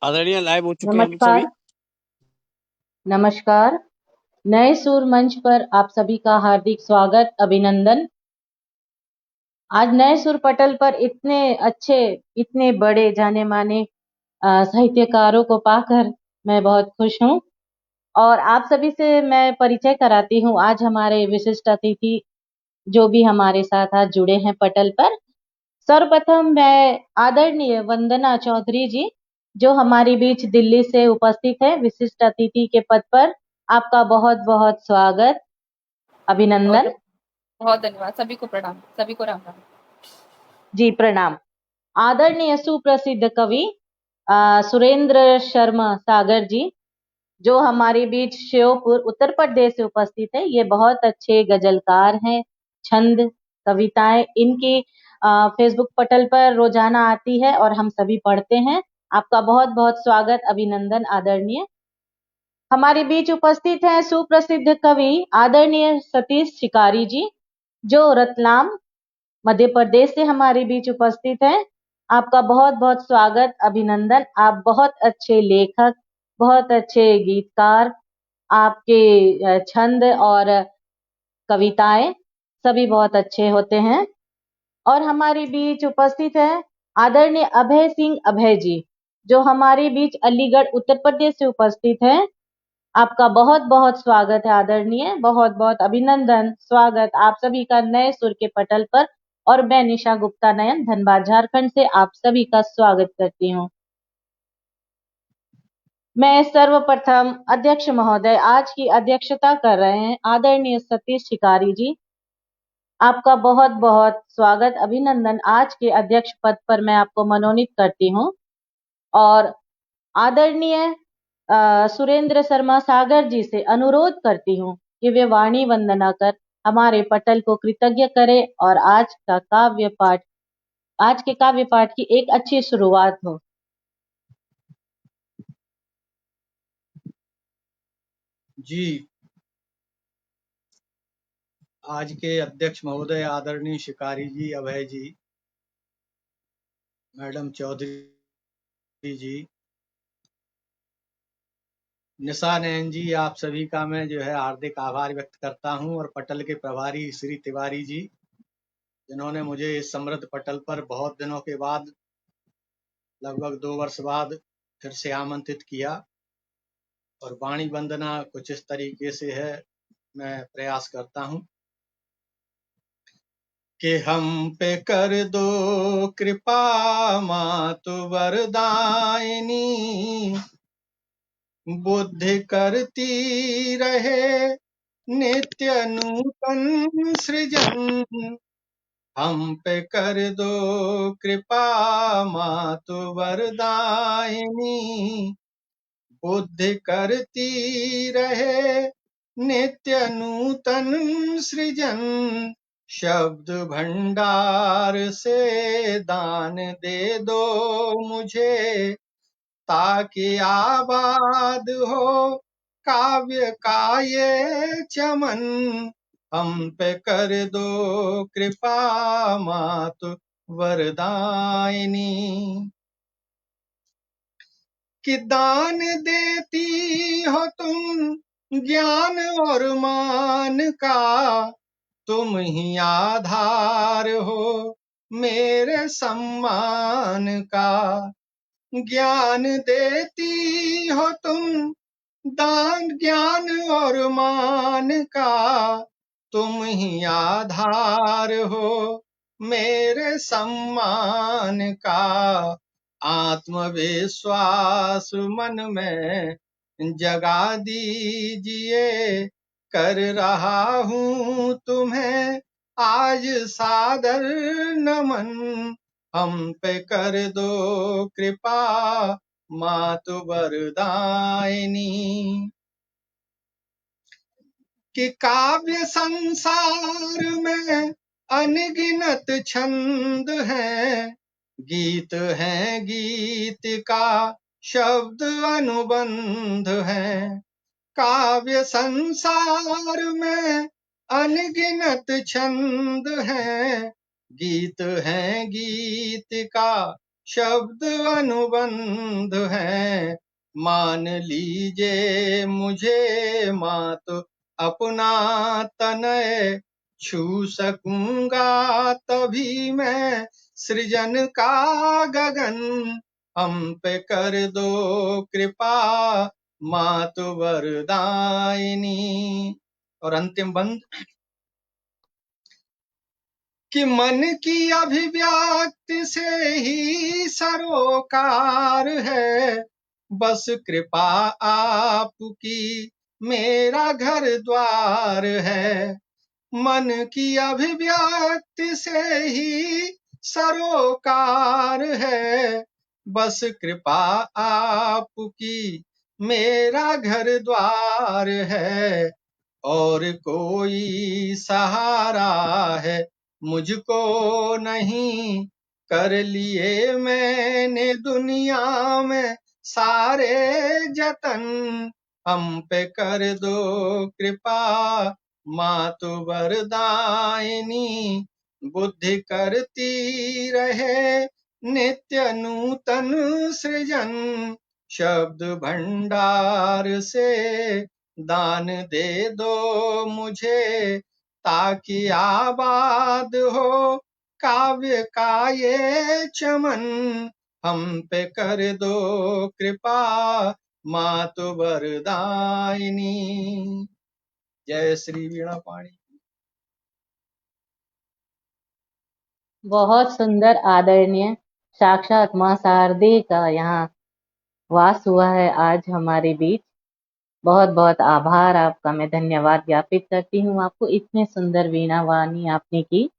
आदरणीय लाइव हो चुके हैं हम नमस्कार। सभी। नमस्कार। नए सुर मंच पर आप सभी का हार्दिक स्वागत, अभिनंदन। आज नए सुर पटल पर इतने अच्छे, इतने बड़े जाने माने साहित्यकारों को पाकर मैं बहुत खुश हूँ। और आप सभी से मैं परिचय कराती हूँ। आज हमारे विशिष्ट अतिथि जो भी हमारे साथ आज जुड़े हैं पटल पर। सर्वप्रथम मैं आदरणीय वंदना चौधरी जी, जो हमारे बीच दिल्ली से उपस्थित है विशिष्ट अतिथि के पद पर। आपका बहुत बहुत स्वागत, अभिनंदन। बहुत धन्यवाद। सभी को प्रणाम, सभी को राम राम। जी प्रणाम। आदरणीय सुप्रसिद्ध कवि सुरेंद्र शर्मा सागर जी, जो हमारे बीच श्योपुर उत्तर प्रदेश से उपस्थित है। ये बहुत अच्छे गजलकार हैं। छंद, कविताएं इनकी फेसबुक पटल पर रोजाना आती है और हम सभी पढ़ते हैं। आपका बहुत बहुत स्वागत, अभिनंदन आदरणीय। हमारे बीच उपस्थित हैं सुप्रसिद्ध कवि आदरणीय सतीश शिकारी जी, जो रतलाम मध्य प्रदेश से हमारे बीच उपस्थित हैं। आपका बहुत बहुत स्वागत, अभिनंदन। आप बहुत अच्छे लेखक, बहुत अच्छे गीतकार। आपके छंद और कविताएं सभी बहुत अच्छे होते हैं। और हमारे बीच उपस्थित है आदरणीय अभय सिंह अभय जी, जो हमारे बीच अलीगढ़ उत्तर प्रदेश से उपस्थित हैं। आपका बहुत बहुत स्वागत है आदरणीय, बहुत बहुत अभिनंदन, स्वागत आप सभी का नए सुर के पटल पर। और मैं निशा गुप्ता नयन धनबाद झारखंड से आप सभी का स्वागत करती हूँ। मैं सर्वप्रथम अध्यक्ष महोदय आज की अध्यक्षता कर रहे हैं आदरणीय सतीश शिकारी जी। आपका बहुत बहुत स्वागत, अभिनंदन। आज के अध्यक्ष पद पर मैं आपको मनोनीत करती हूँ। और आदरणीय सुरेंद्र शर्मा सागर जी से अनुरोध करती हूँ कि वे वाणी वंदना कर हमारे पटल को कृतज्ञ करें और आज के काव्य पाठ की एक अच्छी शुरुआत हो। जी, आज के अध्यक्ष महोदय आदरणीय शिकारी जी, अभय जी, मैडम चौधरी जी, निशा नयन जी, आप सभी का मैं जो है हार्दिक आभार व्यक्त करता हूं। और पटल के प्रभारी श्री तिवारी जी, जिन्होंने मुझे इस समृद्ध पटल पर बहुत दिनों के बाद, लगभग 2 वर्ष बाद फिर से आमंत्रित किया। और वाणी वंदना कुछ इस तरीके से है, मैं प्रयास करता हूं कि हम पे कर दो कृपा मातु वरदायिनी, बुद्धि करती रहे नित्य नूतन सृजन। हम पे कर दो कृपा मातु वरदायिनी, बुद्धि करती रहे नित्य नूतन सृजन। शब्द भंडार से दान दे दो मुझे, ताकि आबाद हो काव्य का ये चमन। हम पे कर दो कृपा मातु वरदायिनी, कि दान देती हो तुम ज्ञान और मान का, तुम ही आधार हो मेरे सम्मान का। ज्ञान देती हो तुम दान ज्ञान और मान का, तुम ही आधार हो मेरे सम्मान का। आत्मविश्वास मन में जगा दीजिए, कर रहा हूँ तुम्हें आज सादर नमन। हम पे कर दो कृपा मातु वरदायिनी, कि काव्य संसार में अनगिनत छंद हैं, गीत है गीत का शब्द अनुबंध है। काव्य संसार में अनगिनत छंद हैं, गीत है गीत का शब्द अनुबंध है। मान लीजे मुझे मात अपना तनय, छू सकूंगा तभी मैं सृजन का गगन। हम पे कर दो कृपा मातु वरदायिनी। और अंतिम बंद कि मन की अभिव्यक्ति से ही सरोकार है, बस कृपा आपकी मेरा घर द्वार है। मन की अभिव्यक्ति से ही सरोकार है, बस कृपा आपकी मेरा घर द्वार है। और कोई सहारा है मुझको नहीं, कर लिए मैंने दुनिया में सारे जतन। हम पे कर दो कृपा मातु वरदायिनी, बुद्धि करती रहे नित्य नूतन सृजन। शब्द भंडार से दान दे दो मुझे, ताकि आबाद हो काव्य का ये चमन। हम पे कर दो कृपा मातु वरदायिनी। जय श्री वीणा पाणी। बहुत सुंदर, आदरणीय। साक्षात मां शारदे का यहाँ वास हुआ है आज हमारे बीच। बहुत बहुत आभार आपका, मैं धन्यवाद ज्ञापित करती हूँ आपको। इतने सुंदर वीणा वाणी आपने की,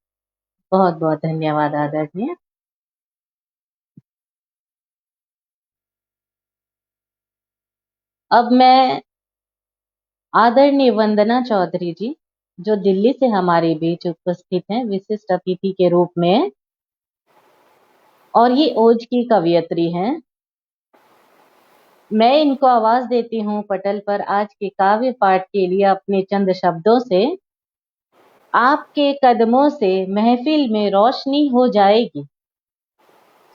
बहुत बहुत धन्यवाद आदरणीय। अब मैं आदरणीय वंदना चौधरी जी, जो दिल्ली से हमारे बीच उपस्थित हैं विशिष्ट अतिथि के रूप में, और ये ओज की कवयित्री हैं। मैं इनको आवाज देती हूँ पटल पर आज के काव्य पाठ के लिए अपने चंद शब्दों से। आपके कदमों से महफिल में रोशनी हो जाएगी।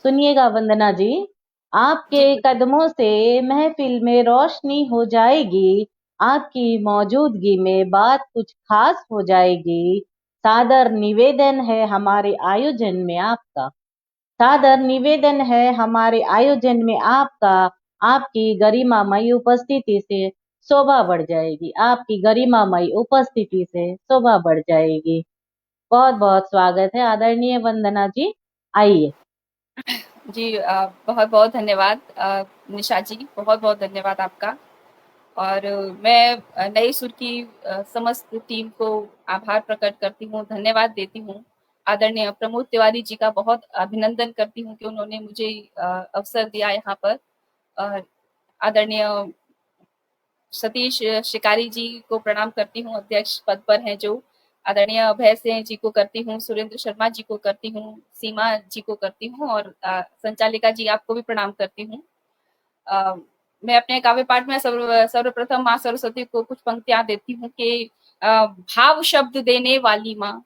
सुनिएगा वंदना जी, आपके जी कदमों से महफिल में रोशनी हो जाएगी, आपकी मौजूदगी में बात कुछ खास हो जाएगी। सादर निवेदन है हमारे आयोजन में आपका, सादर निवेदन है हमारे आयोजन में आपका। आपकी गरिमामयी उपस्थिति से शोभा बढ़ जाएगी, आपकी गरिमामयी उपस्थिति से शोभा बढ़ जाएगी। बहुत बहुत स्वागत है आदरणीय वंदना जी, आइए। जी बहुत बहुत धन्यवाद निशा जी, बहुत बहुत धन्यवाद आपका। और मैं नई सुर की समस्त टीम को आभार प्रकट करती हूँ, धन्यवाद देती हूँ। आदरणीय प्रमोद तिवारी जी का बहुत अभिनंदन करती हूँ कि उन्होंने मुझे अवसर दिया यहाँ पर। आदरणीय सतीश शिकारी जी को प्रणाम करती हूँ, अध्यक्ष पद पर हैं जो। आदरणीय अभय सिंह जी को करती हूँ, सुरेंद्र शर्मा जी को करती हूँ, सीमा जी को करती हूँ, और संचालिका जी आपको भी प्रणाम करती हूँ। मैं अपने काव्य पाठ में सर्वप्रथम माँ सरस्वती को कुछ पंक्तियां देती हूँ कि भाव शब्द देने वाली माँ,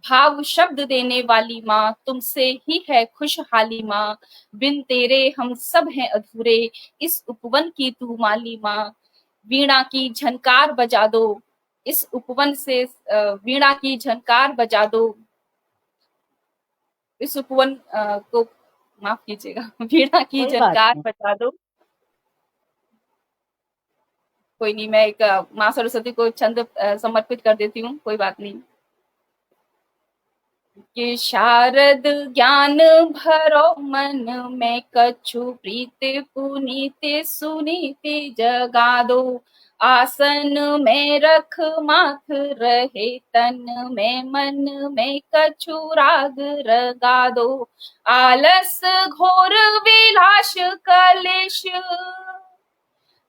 भाव शब्द देने वाली माँ, तुमसे ही है खुशहाली माँ। बिन तेरे हम सब हैं अधूरे, इस उपवन की तू माली माँ। वीणा की झनकार बजा दो, इस उपवन से वीणा की झनकार बजा दो। इस उपवन को माफ कीजिएगा, वीणा की कोई बात झनकार नहीं। बजा दो। कोई नहीं, मैं एक माँ सरस्वती को छंद समर्पित कर देती हूँ, कोई बात नहीं। कि शारद ज्ञान भरो मन में, कछु प्रीति पुनीति सुनीति जगा दो। आसन में रख माथ रहे तन में, मन में कछु राग रगा दो। आलस घोर विलास कलेश,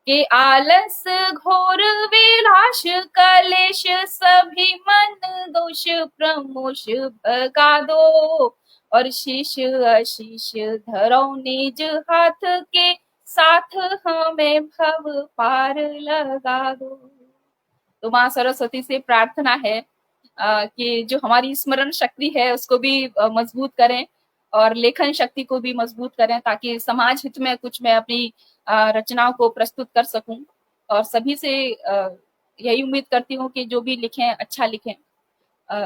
के आलस घोर विलास कलेश, सभी मन दोष प्रमोष भगा दो। और शीश आशीष धरो निज हाथ के, साथ हमें भव पार लगा दो। तो माँ सरस्वती से प्रार्थना है कि जो हमारी स्मरण शक्ति है उसको भी मजबूत करें, और लेखन शक्ति को भी मजबूत करें, ताकि समाज हित में कुछ मैं अपनी रचनाओं को प्रस्तुत कर सकूं। और सभी से यही उम्मीद करती हूँ कि जो भी लिखें अच्छा लिखें।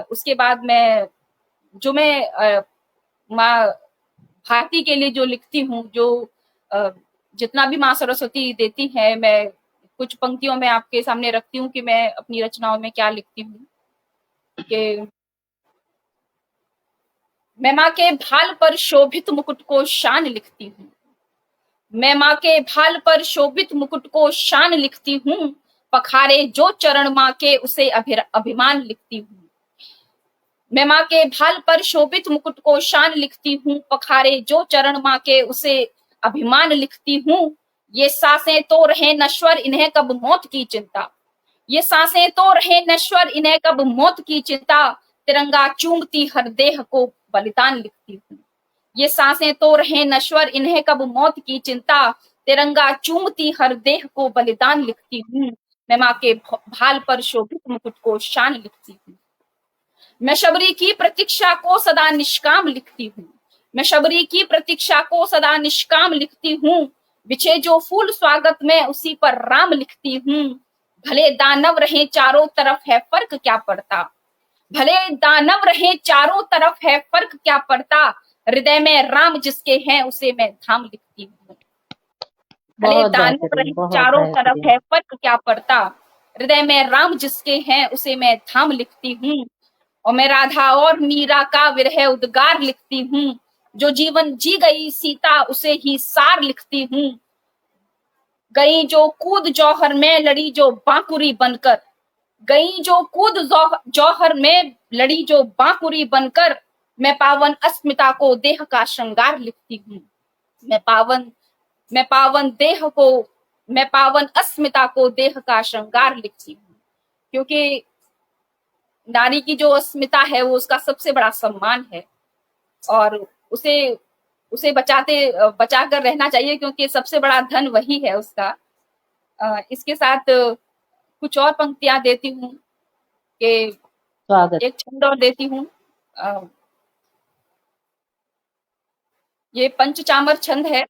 उसके बाद मैं माँ भारती के लिए जो लिखती हूँ, जो जितना भी माँ सरस्वती देती है, मैं कुछ पंक्तियों में आपके सामने रखती हूँ कि मैं अपनी रचनाओं में क्या लिखती हूँ। कि मैं माँ के भाल पर शोभित मुकुट को शान लिखती हूँ। मैं माँ के भाल पर शोभित मुकुट को शान लिखती हूँ। पखारे जो चरण माँ के उसे अभिमान लिखती हूँ। मैं माँ के भाल पर शोभित मुकुट को शान लिखती हूँ। पखारे जो चरण माँ के उसे अभिमान लिखती हूँ। ये सांसें तो रहे नश्वर, इन्हें कब मौत की चिंता। ये सांसें तो रहे नश्वर, इन्हें कब मौत की चिंता। तिरंगा चूमती हर देह को बलिदान लिखती हूँ। ये सांसें तो रहे नश्वर, इन्हें कब मौत की चिंता। तिरंगा चूमती हर देह को बलिदान लिखती हूँ। मैं माँ के भाल पर शोभित मुकुट को शान लिखती हूँ। मैं शबरी की प्रतीक्षा को सदा निष्काम लिखती हूँ। मैं शबरी की प्रतीक्षा को सदा निष्काम लिखती हूँ। बिछे जो फूल स्वागत में उसी पर राम लिखती हूँ। भले दानव रहे चारों तरफ है फर्क क्या पड़ता। भले दानव रहे चारों तरफ है फर्क क्या पड़ता। हृदय में राम जिसके हैं उसे मैं धाम लिखती हूँ। भले बहुत दानव बेहतरीन, रहे बहुत चारों तरफ बेहतरीन। है फर्क क्या पड़ता। हृदय में राम जिसके हैं उसे मैं धाम लिखती हूँ। और मैं राधा और मीरा का विरह उद्गार लिखती हूँ। जो जीवन जी गई सीता उसे ही सार लिखती हूँ। गई जो कूद जौहर में लड़ी जो बांकुरी बनकर। गई जो कूद जौहर में लड़ी जो बांकुरी बनकर। मैं पावन अस्मिता को देह का श्रृंगार लिखती हूँ। मैं पावन देह को मैं पावन अस्मिता को देह का श्रृंगार लिखती हूँ। क्योंकि नारी की जो अस्मिता है वो उसका सबसे बड़ा सम्मान है, और उसे उसे बचाकर रहना चाहिए, क्योंकि सबसे बड़ा धन वही है उसका। इसके साथ कुछ और पंक्तियां देती हूँ कि स्वागत। एक छंद और देती हूँ। ये पंचचामर छंद है।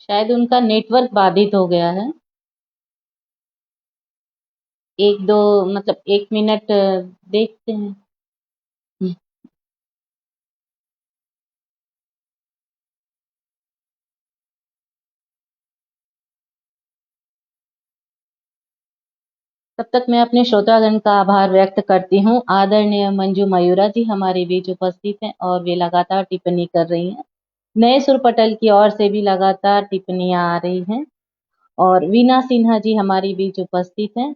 शायद उनका नेटवर्क बाधित हो गया है। एक दो मतलब 1 मिनट देखते हैं। तब तक मैं अपने श्रोतागण का आभार व्यक्त करती हूँ। आदरणीय मंजू मयूरा जी हमारे बीच उपस्थित हैं और वे लगातार टिप्पणी कर रही हैं। नए सुर पटल की ओर से भी लगातार टिप्पणियां आ रही हैं। और वीना सिन्हा जी हमारे बीच उपस्थित हैं।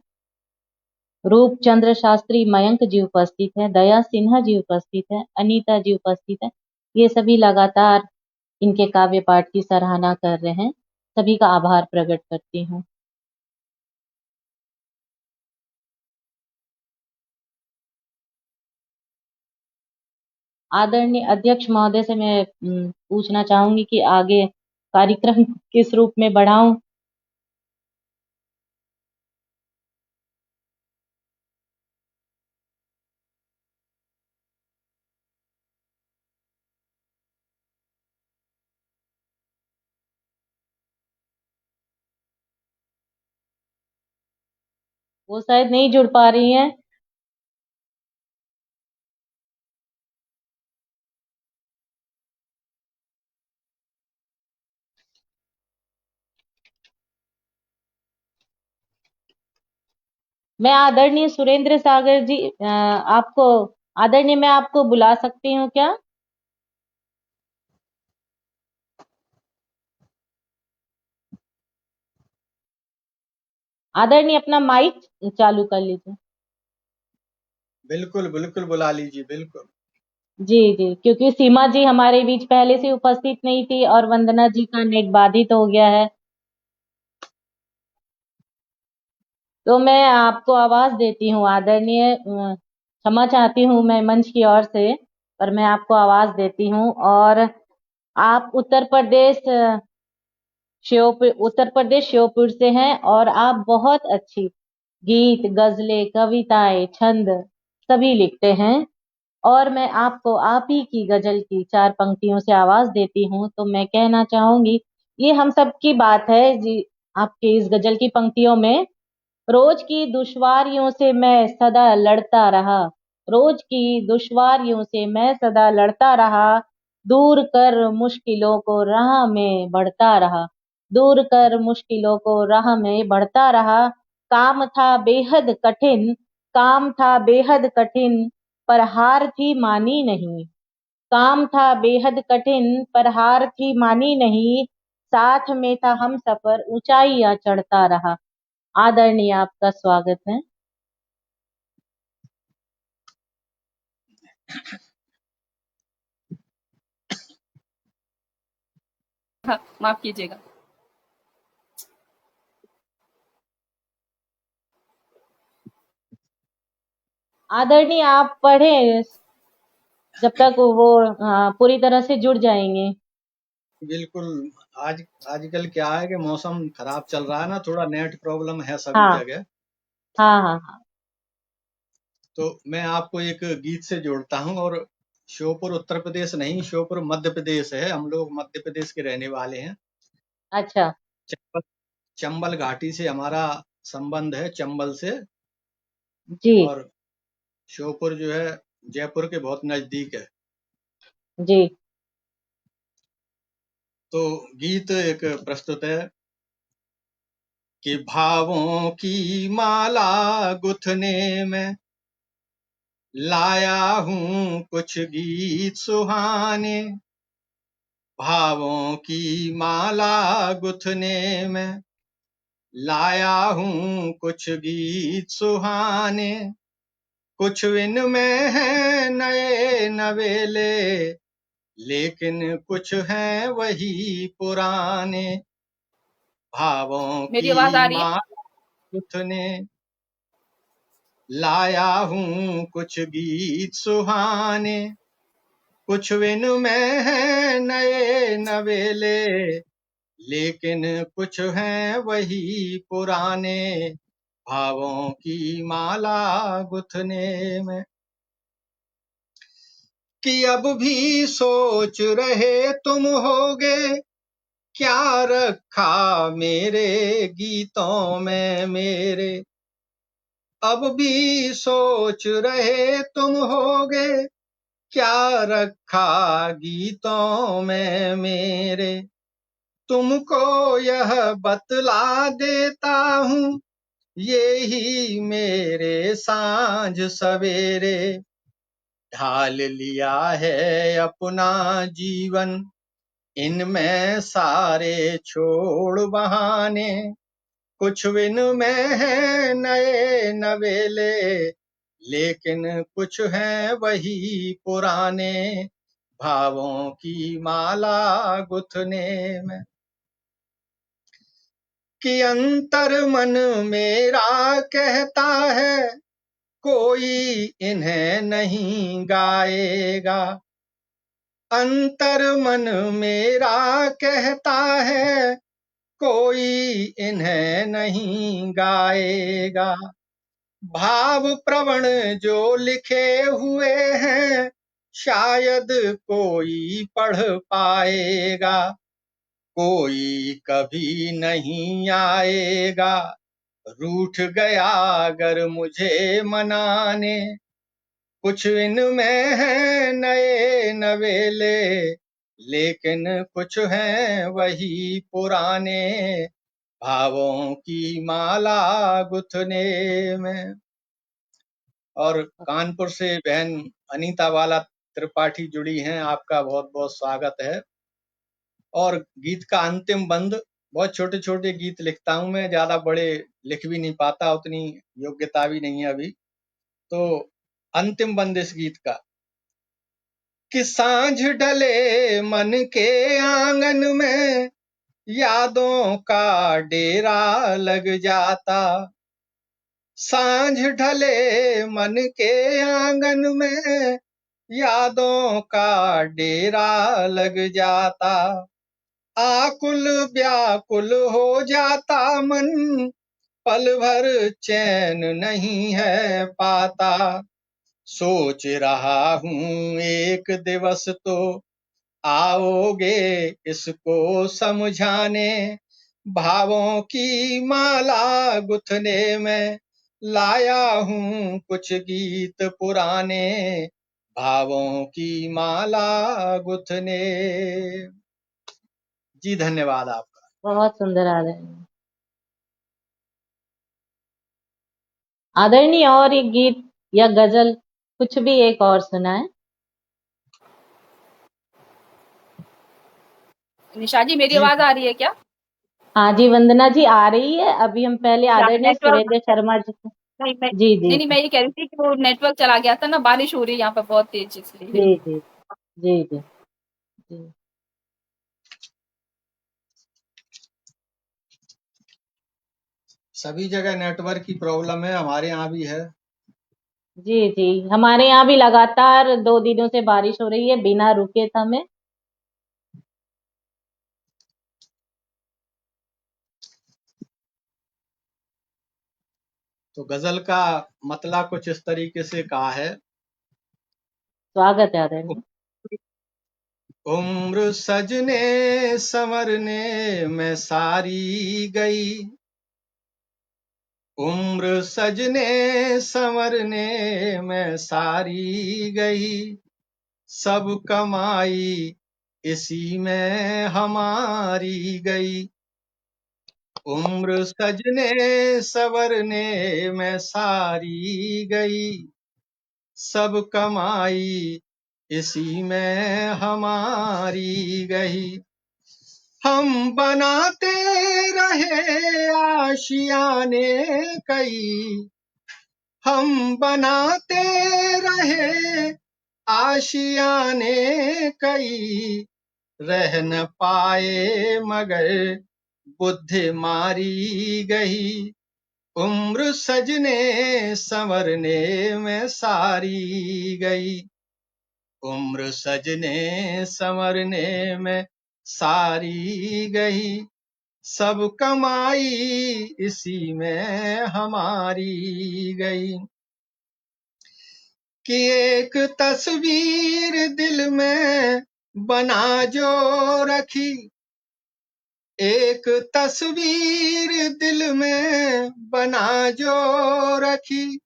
रूपचंद्र शास्त्री मयंक जी उपस्थित हैं। दया सिन्हा जी उपस्थित हैं। अनीता जी उपस्थित हैं। ये सभी लगातार इनके काव्य पाठ की सराहना कर रहे हैं। सभी का आभार प्रकट करती हूँ। आदरणीय अध्यक्ष महोदय से मैं पूछना चाहूंगी कि आगे कार्यक्रम किस रूप में बढ़ाऊं। वो शायद नहीं जुड़ पा रही हैं। मैं आदरणीय सुरेंद्र सागर जी आपको आदरणीय मैं आपको बुला सकती हूँ क्या? आदरणीय अपना माइक चालू कर लीजिए। बिल्कुल बिल्कुल बुला लीजिए, बिल्कुल। जी जी, क्योंकि सीमा जी हमारे बीच पहले से उपस्थित नहीं थी और वंदना जी का नेट बाधित हो गया है। तो मैं आपको आवाज देती हूँ। आदरणीय क्षमा चाहती हूँ मैं मंच की ओर से। पर मैं आपको आवाज देती हूँ। और आप उत्तर प्रदेश श्योपुर से हैं और आप बहुत अच्छी गीत, गजलें, कविताएं, छंद सभी लिखते हैं। और मैं आपको आप ही की गजल की 4 पंक्तियों से आवाज देती हूँ। तो मैं कहना चाहूंगी, ये हम सब की बात है जी। आपके इस गजल की पंक्तियों में, रोज की दुश्वारियों से मैं सदा लड़ता रहा, रोज की दुश्वारियों से मैं सदा लड़ता रहा, दूर कर मुश्किलों को राह में बढ़ता रहा, दूर कर मुश्किलों को राह में बढ़ता रहा। काम था बेहद कठिन, काम था बेहद कठिन, पर हार थी मानी नहीं, काम था बेहद कठिन पर हार थी मानी नहीं, साथ में था हम सफर ऊंचाइयां चढ़ता रहा। आदरणीय, आपका स्वागत है। हाँ, माफ कीजिएगा। आदरणीय, आप पढ़े जब तक वो पूरी तरह से जुड़ जाएंगे। बिल्कुल। आजकल क्या है कि मौसम खराब चल रहा है ना, थोड़ा नेट प्रॉब्लम है सभी हाँ जगह। हाँ हाँ हाँ। तो मैं आपको एक गीत से जोड़ता हूँ। और श्योपुर उत्तर प्रदेश नहीं, श्योपुर मध्य प्रदेश है। हम लोग मध्य प्रदेश के रहने वाले हैं। अच्छा। चंबल चंबल घाटी से हमारा संबंध है, चंबल से। जी और श्योपुर जो है जयपुर के बहुत नजदीक है। जी। तो गीत एक प्रस्तुत है कि भावों की माला गुथने में लाया हूँ कुछ गीत सुहाने, भावों की माला गुथने में लाया हूँ कुछ गीत सुहाने, कुछ इनमें है नए नवेले, लेकिन कुछ हैं वही पुराने, भावों मेरी की आवाज आ रही है? माला गुथने लाया हूँ कुछ गीत सुहाने, कुछ इनमें है नए नवेले, लेकिन कुछ हैं वही पुराने, भावों की माला गुथने में। कि अब भी सोच रहे तुम होगे, क्या रखा मेरे गीतों में मेरे, अब भी सोच रहे तुम होगे, क्या रखा गीतों में मेरे, तुमको यह बतला देता हूँ, ये ही मेरे सांझ सवेरे, ढाल लिया है अपना जीवन, इनमें सारे छोड़ बहाने, कुछ इनमें है नए नवेले, लेकिन कुछ हैं वही पुराने, भावों की माला गुथने में। कि अंतर मन मेरा कहता है, कोई इन्हें नहीं गाएगा, अंतर मन मेरा कहता है, कोई इन्हें नहीं गाएगा, भाव प्रवण जो लिखे हुए हैं, शायद कोई पढ़ पाएगा, कोई कभी नहीं आएगा, रूठ गया अगर मुझे मनाने, कुछ इनमें है नए नवेले, लेकिन कुछ हैं वही पुराने, भावों की माला गुथने में। और कानपुर से बहन अनीता वाला त्रिपाठी जुड़ी हैं, आपका बहुत बहुत स्वागत है। और गीत का अंतिम बंद, बहुत छोटे छोटे गीत लिखता हूं मैं, ज्यादा बड़े लिख भी नहीं पाता, उतनी योग्यता भी नहीं है अभी। तो अंतिम बंद इस गीत का, कि सांझ ढले मन के आंगन में यादों का डेरा लग जाता, सांझ ढले मन के आंगन में यादों का डेरा लग जाता, आकुल व्याकुल हो जाता मन, पल भर चैन नहीं है पाता। सोच रहा हूँ एक दिवस तो आओगे इसको समझाने, भावों की माला गुथने में लाया हूँ कुछ गीत पुराने, भावों की माला गुथने। जी धन्यवाद आपका। बहुत सुंदर आदरणीय। आदरणीय और एक गीत या गजल कुछ भी एक और सुनाए। निशा जी, मेरी जी आवाज आ रही है क्या? हाँ जी वंदना जी आ रही है। अभी हम पहले आदरणीय नेटवर्क सुरेंद्र शर्मा जी को। नहीं जी जी नहीं, मैं ये कह रही थी कि वो नेटवर्क चला गया था ना, बारिश हो रही है यहाँ पे बहुत तेज, इसलिए। जी जी जी जी जी सभी जगह नेटवर्क की प्रॉब्लम है, हमारे यहाँ भी है। जी जी हमारे यहाँ भी लगातार 2 दिनों से बारिश हो रही है बिना रुके समय। तो गजल का मतलब कुछ इस तरीके से कहा है। स्वागत है आदरणीय। उम्र सजने संवरने में सारी गई, उम्र सजने संवरने में सारी गई, सब कमाई इसी में हमारी गई। उम्र सजने संवरने में सारी गई, सब कमाई इसी में हमारी गई। हम बनाते रहे आशियाने कई, हम बनाते रहे आशियाने कई, रह न पाए मगर बुद्धि मारी गई। उम्र सजने संवरने में सारी गई, उम्र सजने संवरने में सारी गई, सब कमाई इसी में हमारी गई। कि एक तस्वीर दिल में बना जो रखी, एक तस्वीर दिल में बना जो रखी,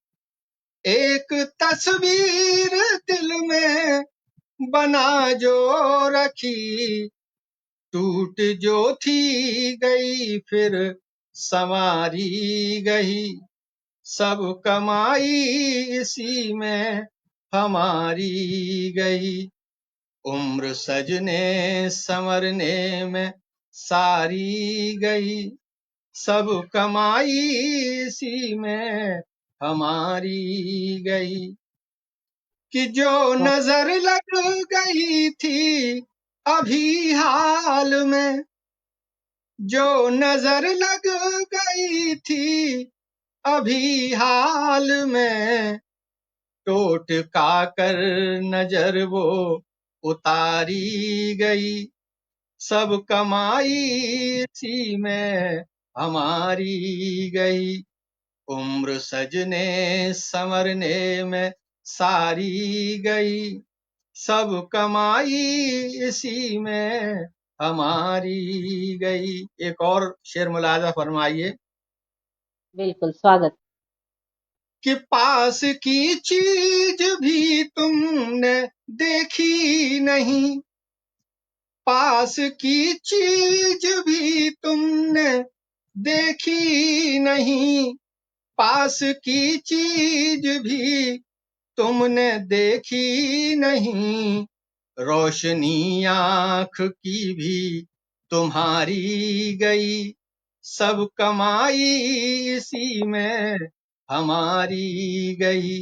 एक तस्वीर दिल में बना जो रखी, टूट जो थी गई फिर संवारी गई, सब कमाई इसी में हमारी गई। उम्र सजने संवरने में सारी गई, सब कमाई इसी में हमारी गई। कि जो नजर लग गई थी अभी हाल में, जो नजर लग गई थी अभी हाल में, टोटका कर नजर वो उतारी गई, सब कमाई इसी में हमारी गई। उम्र सजने संवरने में सारी गई, सब कमाई इसी में हमारी गई। एक और शेर मुलाजा फरमाइए। बिल्कुल स्वागत। कि पास की चीज भी तुमने देखी नहीं, पास की चीज भी तुमने देखी नहीं, पास की चीज भी तुमने देखी नहीं, रोशनी आँख की भी तुम्हारी गई, सब कमाई इसी में हमारी गई।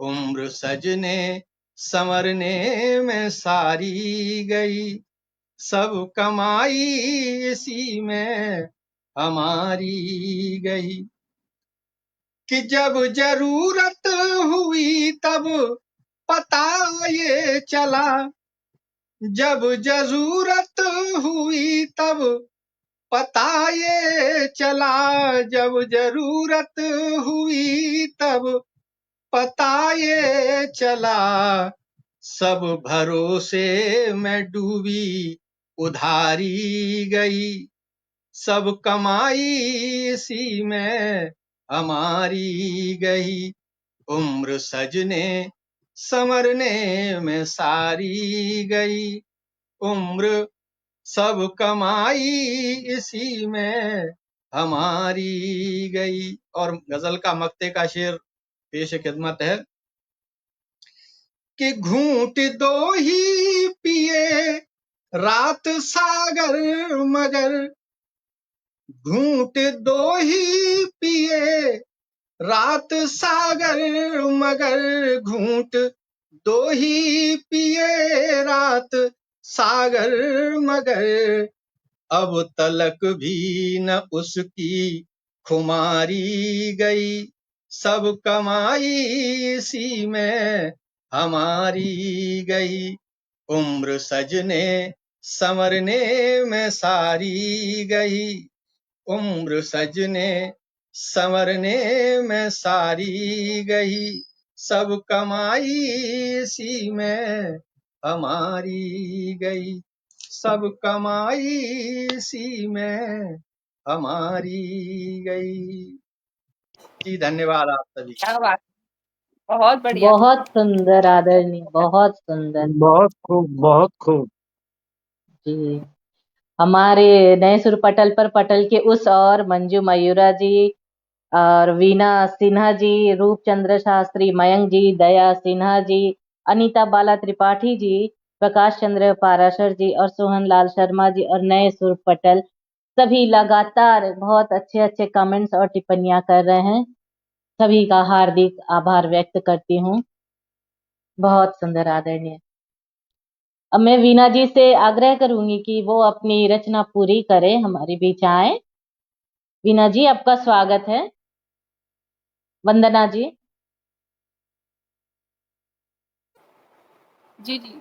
उम्र सजने संवरने में सारी गई, सब कमाई इसी में हमारी गई। कि जब जरूरत हुई तब पता ये चला, जब जरूरत हुई तब पता ये चला, जब जरूरत हुई तब पता ये चला। सब भरोसे में डूबी उधारी गई, सब कमाई इसी में हमारी गई। उम्र सजने संवरने में सारी गई, उम्र सब कमाई इसी में हमारी गई। और गजल का मक्ते का शेर पेश खिदमत है कि घूंट दो ही पिए रात सागर मगर, घूंट दो ही पिए रात सागर मगर, घूंट दो ही पिए रात सागर मगर, अब तलक भी न उसकी खुमारी गई, सब कमाई इसी में हमारी गई। उम्र सजने संवरने में सारी गई, उम्र सजने संवरने में सारी गई, सब कमाई इसी में हमारी गई, सब कमाई इसी में हमारी गई। जी धन्यवाद आप सभी। क्या बात, बहुत बढ़िया। बहुत सुंदर आदरणीय, बहुत सुंदर। बहुत खूब, बहुत खूब। जी, हमारे नए सुर पटल पर पटल के उस और मंजू मयूरा जी और वीना सिन्हा जी, रूपचंद्र शास्त्री, मयंक जी, दया सिन्हा जी, अनीता बाला त्रिपाठी जी, प्रकाश चंद्र पाराशर जी और सोहन लाल शर्मा जी और नए सुर पटल सभी लगातार बहुत अच्छे अच्छे कमेंट्स और टिप्पणियां कर रहे हैं। सभी का हार्दिक आभार व्यक्त करती हूँ। बहुत सुंदर आदरणीय। अब मैं वीना जी से आग्रह करूंगी कि वो अपनी रचना पूरी करें, हमारे बीच आए। वीना जी, आपका स्वागत है। वंदना जी। जी जी,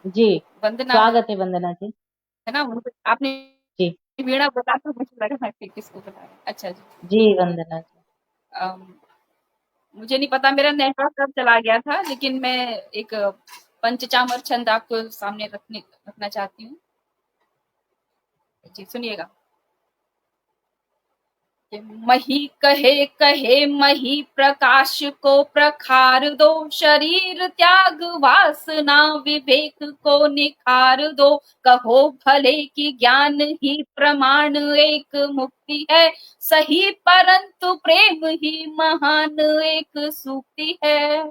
जी, वंदना स्वागत है वंदना जी। है ना, आपने जी वीणा बोला तो मुझे लगा कि किसको बता रहे हैं। अच्छा जी, जी वंदना जी। मुझे नहीं पता मेरा नेटवर्क कब चला गया था, लेकिन मैं एक पंचचामर छंद आपको सामने रखना चाहती हूँ। जी सुनिएगा। मही कहे कहे मही प्रकाश को प्रखार दो, शरीर त्याग वासना विवेक को निखार दो। कहो भले कि ज्ञान ही प्रमाण एक मुक्ति है, सही परंतु प्रेम ही महान एक सूक्ति है।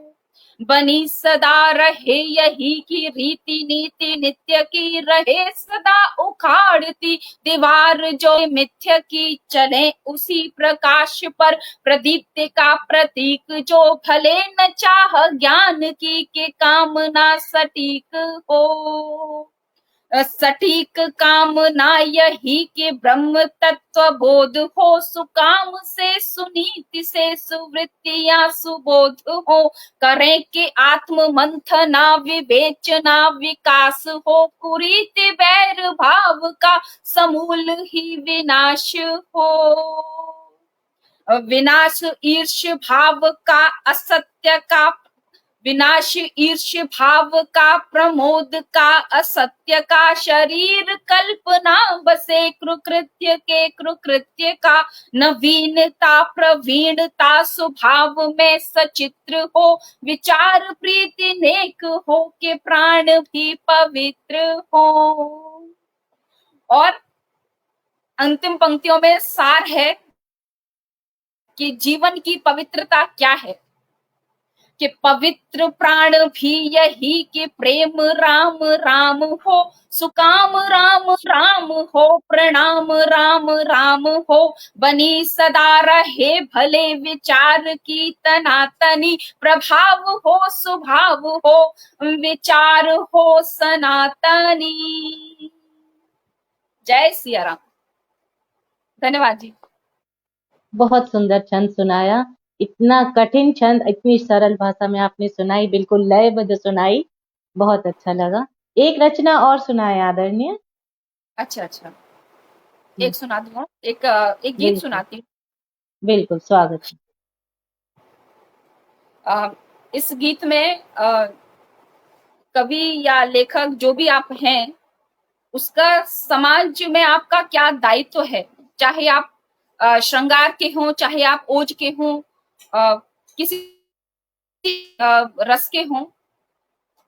बनी सदा रहे यही की रीति नीति, नित्य की रहे सदा उखाड़ती दीवार, जो मिथ्य की चले उसी प्रकाश पर प्रदीप्त का प्रतीक, जो भले न चाह ज्ञान की के कामना सटीक हो। सटीक कामना यही कि ब्रह्म तत्व बोध हो, सुकाम से सुनीति से सुवृत्तियां सुबोध हो। करें कि आत्म मंथना विवेचना विकास हो, कुरीति वैर भाव का समूल ही विनाश हो। विनाश ईर्ष भाव का असत्य का, विनाश ईर्ष भाव का प्रमोद का असत्य का, शरीर कल्पना बसे कृकृत्य के कृकृत्य का। नवीनता प्रवीणता स्वभाव में सचित्र हो, विचार प्रीति नेक हो के प्राण भी पवित्र हो। और अंतिम पंक्तियों में सार है कि जीवन की पवित्रता क्या है, कि पवित्र प्राण भी यही कि प्रेम राम राम हो, सुकाम राम राम हो, प्रणाम राम राम हो। बनी सदा रहे भले विचार की तनातनी, प्रभाव हो स्वभाव हो विचार हो सनातनी। जय सिया राम। धन्यवाद जी। बहुत सुंदर छंद सुनाया। इतना कठिन छंद इतनी सरल भाषा में आपने सुनाई, बिल्कुल लयबद्ध सुनाई, बहुत अच्छा लगा। एक रचना और सुनाए आदरणीय। अच्छा अच्छा, जी, एक सुना दूँ, एक गीत बिल्कुल सुनाती हूँ। बिल्कुल, स्वागत है। इस गीत में कवि या लेखक जो भी आप हैं, उसका समाज में आपका क्या दायित्व है, चाहे आप श्रृंगार के हों, चाहे आप ओज के हों, किसी रस के हों,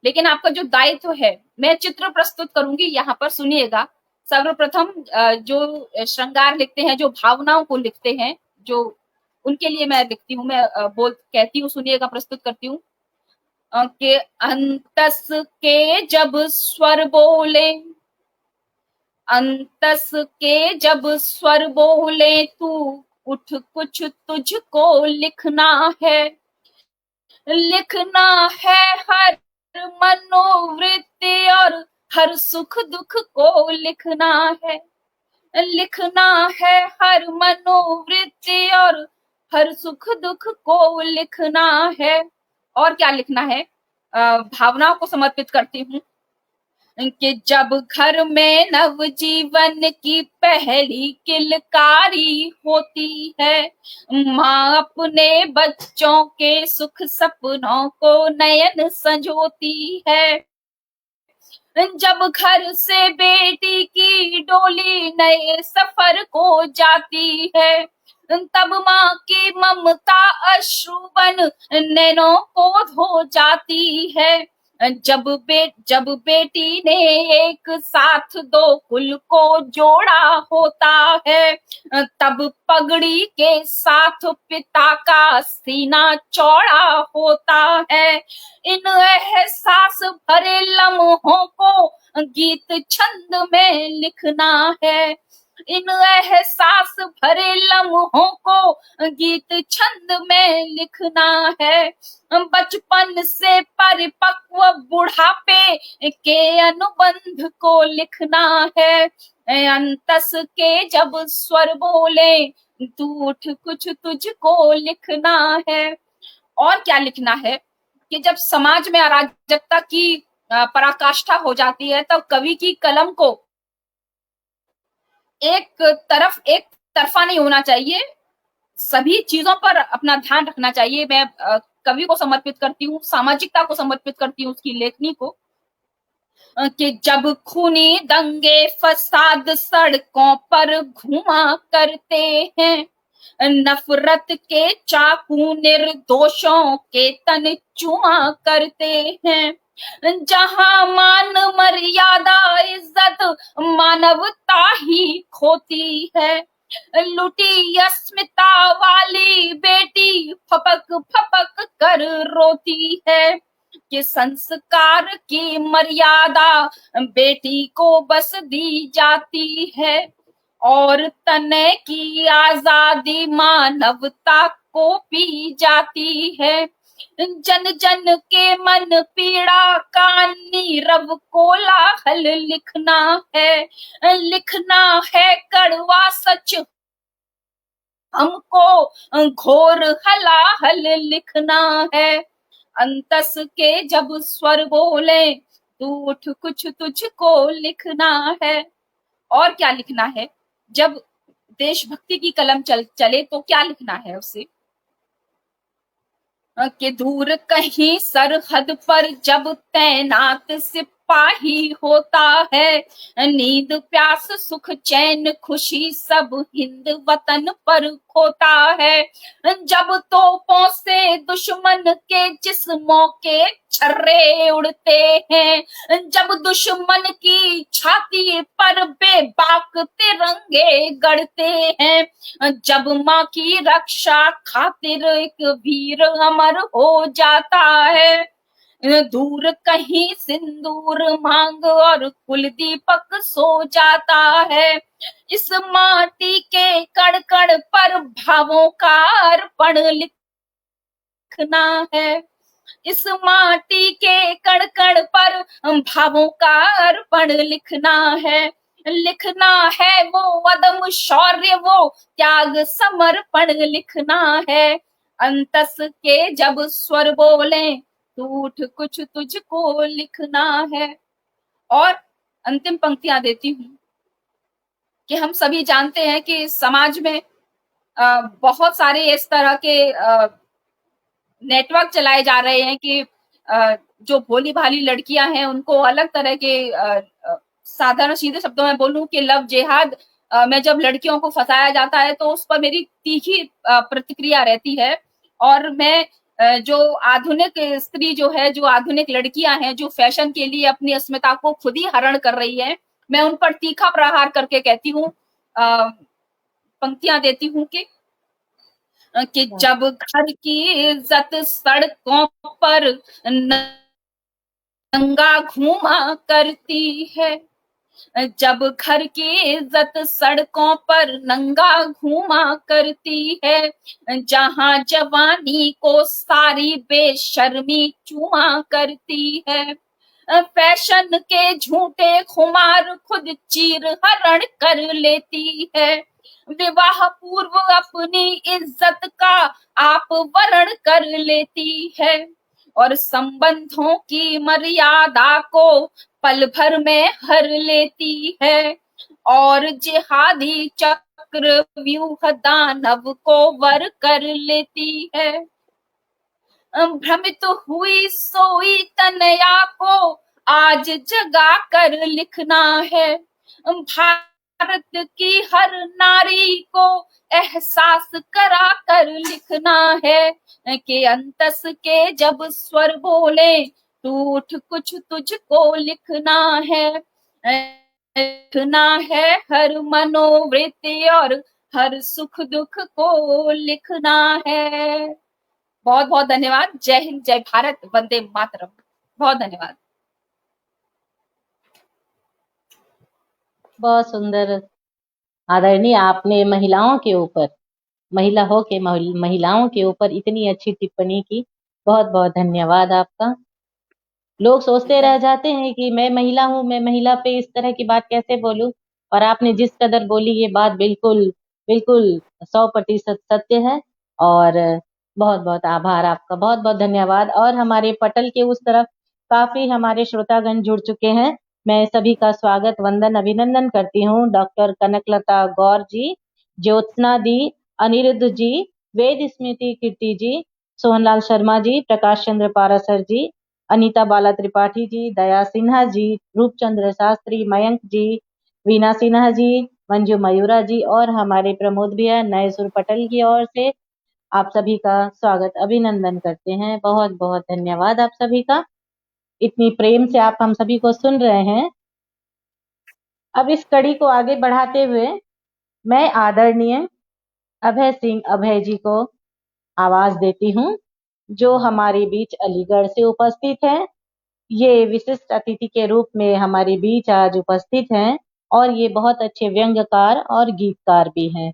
लेकिन आपका जो दायित्व है, मैं चित्र प्रस्तुत करूंगी, यहाँ पर सुनिएगा। सर्वप्रथम जो श्रृंगार लिखते हैं, जो भावनाओं को लिखते हैं, जो उनके लिए मैं लिखती हूँ, मैं कहती हूँ, सुनिएगा, प्रस्तुत करती हूँ। के अंतस के जब स्वर बोले, अंतस के जब स्वर बोले, तू उठ कुछ तुझको लिखना है, लिखना है हर मनोवृत्ति और हर सुख दुख को लिखना है, लिखना है हर मनोवृत्ति और हर सुख दुख को लिखना है। और क्या लिखना है? भावनाओं को समर्पित करती हूँ कि जब घर में नव जीवन की पहली किलकारी होती है, माँ अपने बच्चों के सुख सपनों को नयन संजोती है, जब घर से बेटी की डोली नए सफर को जाती है, तब माँ की ममता अश्रु बन नैनों को धो जाती है। जब बेटी ने एक साथ दो कुल को जोड़ा होता है, तब पगड़ी के साथ पिता का सीना चौड़ा होता है। इन एहसास भरे लम्हों को गीत छंद में लिखना है, इन एहसास भरे लम्हों को गीत छंद में लिखना है। बचपन से परिपक्व बुढ़ापे के अनुबंध को लिखना है, अंतस के जब स्वर बोले, तू उठ कुछ तुझको लिखना है। और क्या लिखना है कि जब समाज में अराजकता की पराकाष्ठा हो जाती है, तब कवि की कलम को एक तरफा नहीं होना चाहिए, सभी चीजों पर अपना ध्यान रखना चाहिए। मैं कवि को समर्पित करती हूँ, सामाजिकता को समर्पित करती हूँ, उसकी लेखनी को, कि जब खूनी दंगे फसाद सड़कों पर घुमा करते हैं, नफरत के चाकू निर्दोषों के तन चुमा करते हैं, जहां मान मर्यादा इज्जत मानवता ही खोती है, लुटी अस्मिता वाली बेटी फपक फपक कर रोती है, कि संस्कार की मर्यादा बेटी को बस दी जाती है, और तने की आजादी मानवता को पी जाती है। जन जन के मन पीड़ा का नीरव कोलाहल लिखना है, लिखना है कड़वा सच हमको घोर हलाहल लिखना है। अंतस के जब स्वर बोले, तू उठ कुछ तुझको लिखना है। और क्या लिखना है? जब देशभक्ति की कलम चले तो क्या लिखना है उसे? कि दूर कहीं सरहद पर जब तैनात सिपाही होता है, नींद प्यास सुख चैन खुशी सब हिंद वतन पर खोता है, जब तोपों से दुश्मन के जिस्मों के छर्रे उड़ते हैं, जब दुश्मन की छाती पर बेबाक तिरंगे गड़ते हैं, जब माँ की रक्षा खातिर एक वीर अमर हो जाता है, दूर कहीं सिंदूर मांग और कुल दीपक सो जाता है, इस माटी के कण कण पर भावों का अर्पण लिखना है, इस माटी के कण कण पर भावों का अर्पण लिखना है, लिखना है वो अदम शौर्य वो त्याग समर्पण लिखना है। अंतस के जब स्वर बोले तू उठ कुछ तुझको लिखना है। और अंतिम पंक्तियां देती हूँ कि हम सभी जानते हैं कि समाज में बहुत सारे इस तरह के नेटवर्क चलाए जा रहे हैं कि जो भोली भाली लड़कियां हैं उनको अलग तरह के साधारण सीधे शब्दों में बोलूं कि लव जिहाद में जब लड़कियों को फंसाया जाता है तो उस पर मेरी तीखी प्रतिक्रिया रहती है। और मैं जो आधुनिक स्त्री जो है, जो आधुनिक लड़कियां हैं, जो फैशन के लिए अपनी अस्मिता को खुद ही हरण कर रही है, मैं उन पर तीखा प्रहार करके कहती हूँ, पंक्तियां देती हूँ कि जब घर की इज्जत सड़कों पर नंगा घूमा करती है, जब घर की इज्जत सड़कों पर नंगा घूमा करती है, जहां जवानी को सारी बेशर्मी चूमा करती है, फैशन के झूठे खुमार खुद चीर हरण कर लेती है, विवाह पूर्व अपनी इज्जत का आप वरण कर लेती है, और संबंधों की मर्यादा को पल भर में हर लेती है, और जिहादी चक्र व्यूह दानव को वर कर लेती है। भ्रमित हुई सोई तनया को आज जगा कर लिखना है, भारत की हर नारी को एहसास करा कर लिखना है, कि अंतस के जब स्वर बोले तू उठ कुछ तुझको लिखना है, लिखना है हर मनोवृत्ति और हर सुख दुख को लिखना है। बहुत बहुत धन्यवाद। जय हिंद, जय भारत, वंदे मातरम। बहुत धन्यवाद। बहुत सुंदर आदरणीय, आपने महिलाओं के ऊपर, महिला हो के महिलाओं के ऊपर इतनी अच्छी टिप्पणी की। बहुत बहुत धन्यवाद आपका। लोग सोचते रह जाते हैं कि मैं महिला हूँ, मैं महिला पे इस तरह की बात कैसे बोलूं, और आपने जिस कदर बोली ये बात बिल्कुल बिल्कुल 100% सत्य है। और बहुत बहुत आभार आपका, बहुत बहुत धन्यवाद। और हमारे पटल के उस तरफ काफी हमारे श्रोतागण जुड़ चुके हैं। मैं सभी का स्वागत, वंदन, अभिनंदन करती हूँ। डॉक्टर कनकलता गौर जी, ज्योत्सना दी, अनिरुद्ध जी, वेद स्मृति कीर्ति जी, सोहनलाल शर्मा जी, प्रकाश चंद्र पारासर जी, अनीता बाला त्रिपाठी जी, दया सिन्हा जी, रूपचंद्र शास्त्री, मयंक जी, वीना सिन्हा जी, मंजू मयूरा जी, और हमारे प्रमोद भैया नए सुर पटल की ओर से आप सभी का स्वागत, अभिनंदन करते हैं। बहुत बहुत धन्यवाद आप सभी का, इतनी प्रेम से आप हम सभी को सुन रहे हैं। अब इस कड़ी को आगे बढ़ाते हुए मैं आदरणीय अभय सिंह अभय जी को आवाज देती हूँ, जो हमारे बीच अलीगढ़ से उपस्थित है। ये विशिष्ट अतिथि के रूप में हमारे बीच आज उपस्थित हैं, और ये बहुत अच्छे व्यंग्यकार और गीतकार भी हैं।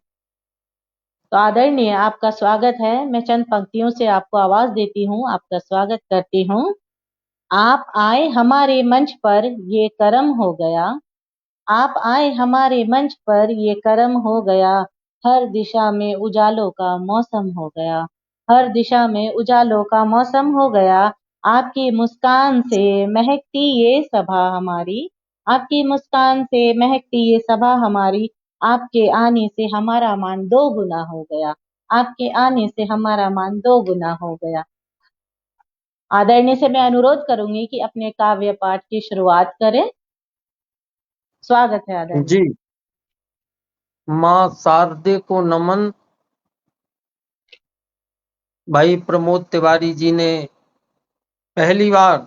तो आदरणीय, आपका स्वागत है। मैं चंद पंक्तियों से आपको आवाज देती हूँ, आपका स्वागत करती हूँ। आप आए हमारे मंच पर ये करम हो गया, आप आए हमारे मंच पर ये करम हो गया, हर दिशा में उजालों का मौसम हो गया, हर दिशा में उजालों का मौसम हो गया। आपकी मुस्कान से महकती ये सभा हमारी, आपकी मुस्कान से महकती ये सभा हमारी, आपके आने से हमारा मान 2 गुना हो गया, आपके आने से हमारा मान 2 गुना हो गया। आदरणीय से मैं अनुरोध करूंगी कि अपने काव्य पाठ की शुरुआत करें। स्वागत है आदरणीय जी। माँ शारदे को नमन। भाई प्रमोद तिवारी जी ने पहली बार,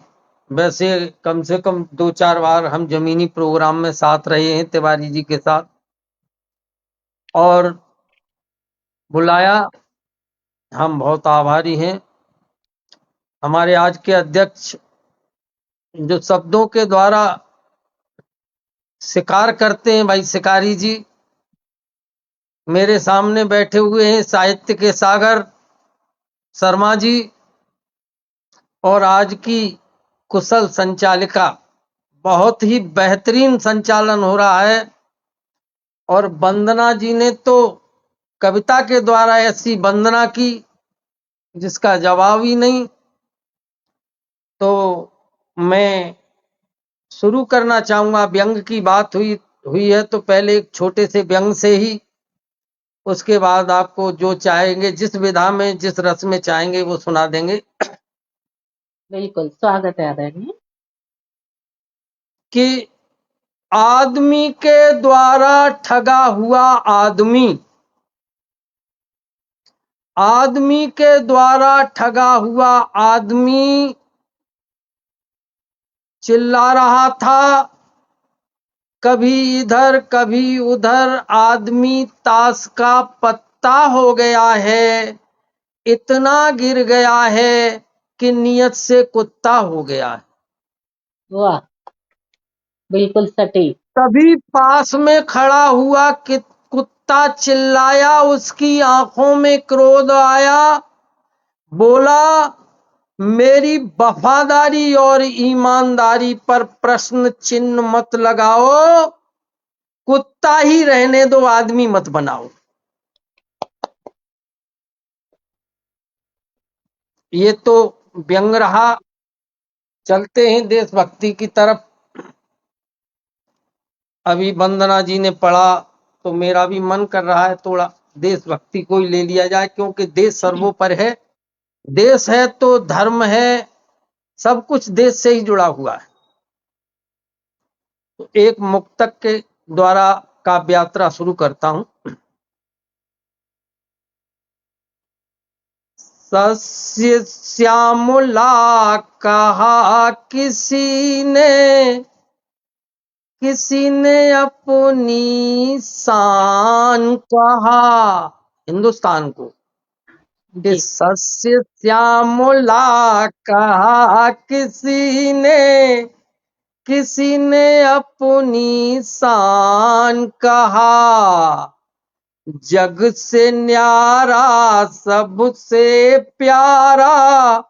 वैसे कम से कम 2-4 बार हम जमीनी प्रोग्राम में साथ रहे हैं तिवारी जी के साथ, और बुलाया, हम बहुत आभारी हैं। हमारे आज के अध्यक्ष जो शब्दों के द्वारा शिकार करते हैं, भाई शिकारी जी मेरे सामने बैठे हुए हैं, साहित्य के सागर शर्मा जी, और आज की कुशल संचालिका, बहुत ही बेहतरीन संचालन हो रहा है। और वंदना जी ने तो कविता के द्वारा ऐसी वंदना की जिसका जवाब ही नहीं। तो मैं शुरू करना चाहूंगा। व्यंग की बात हुई है तो पहले एक छोटे से व्यंग से ही, उसके बाद आपको जो चाहेंगे, जिस विधा में, जिस रस में चाहेंगे वो सुना देंगे। बिल्कुल स्वागत है आदरणीय। कि आदमी के द्वारा ठगा हुआ आदमी, आदमी के द्वारा ठगा हुआ आदमी चिल्ला रहा था, कभी इधर कभी उधर, आदमी ताश का पत्ता हो गया है, इतना गिर गया है कि नियत से कुत्ता हो गया है। वाह, बिल्कुल सटीक। तभी पास में खड़ा हुआ कि कुत्ता चिल्लाया, उसकी आंखों में क्रोध आया, बोला मेरी वफादारी और ईमानदारी पर प्रश्न चिन्ह मत लगाओ, कुत्ता ही रहने दो, आदमी मत बनाओ। ये तो व्यंग रहा। चलते हैं देशभक्ति की तरफ। अभी वंदना जी ने पढ़ा तो मेरा भी मन कर रहा है थोड़ा देशभक्ति को ही ले लिया जाए, क्योंकि देश सर्वोपरि है। देश है तो धर्म है, सब कुछ देश से ही जुड़ा हुआ है। तो एक मुक्तक के द्वारा काव्य यात्रा शुरू करता हूं। सस्य श्यामला कहा किसी ने अपनी शान कहा, हिंदुस्तान को। कि जी सस्य श्यामला कहा किसी ने अपनी शान कहा, जग से न्यारा सबसे प्यारा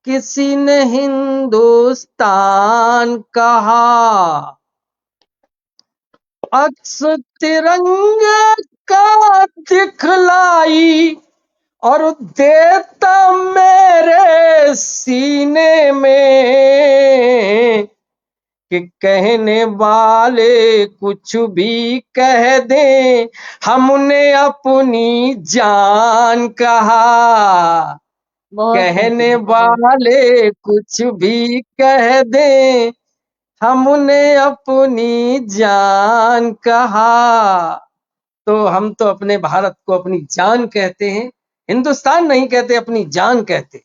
किसी ने हिंदुस्तान कहा। अक्स तिरंगे का दिखलाई और देता मेरे सीने में, कि कहने वाले कुछ भी कह दें, हमने अपनी जान कहा। बहुत कहने बढ़िया। वाले कुछ भी कह दें, हमने अपनी जान कहा। तो हम तो अपने भारत को अपनी जान कहते हैं, हिंदुस्तान नहीं कहते, अपनी जान कहते।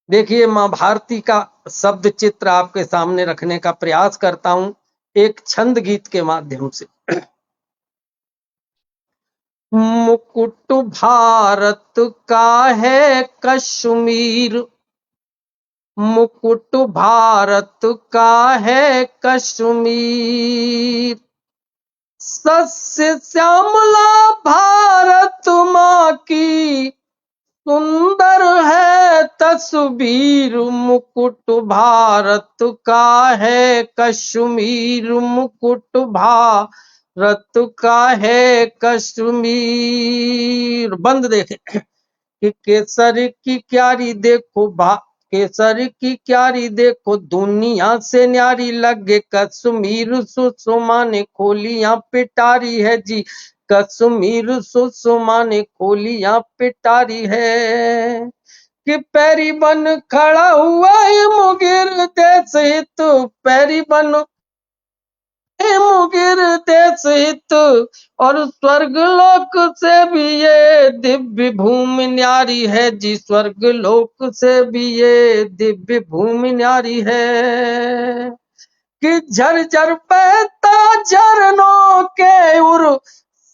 देखिए, मां भारती का शब्द चित्र आपके सामने रखने का प्रयास करता हूं एक छंद गीत के माध्यम से। मुकुट भारत का है कश्मीर, मुकुट भारत का है कश्मीर, सस्य श्यामला भारत माँ की सुंदर है तस्वीर, मुकुट भारत का है कश्मीर, मुकुट भारत का है कश्मीर। बंद देखे कि केसर की क्यारी देखो केसर की क्यारी देखो, दुनिया से न्यारी लगे कश्मीर, सुषमा ने खोलियां पिटारी है जी, कश्मीर सुषमा ने खोलियां पिटारी है। कि पैरी बन खड़ा हुआ है मुगिर देश हित, पैरी बन मुगिर देश हित, और स्वर्ग लोक से भी ये दिव्य भूमि न्यारी है जी, स्वर्ग लोक से भी ये दिव्य भूमि न्यारी है। कि झरझर बहता झरनों के उर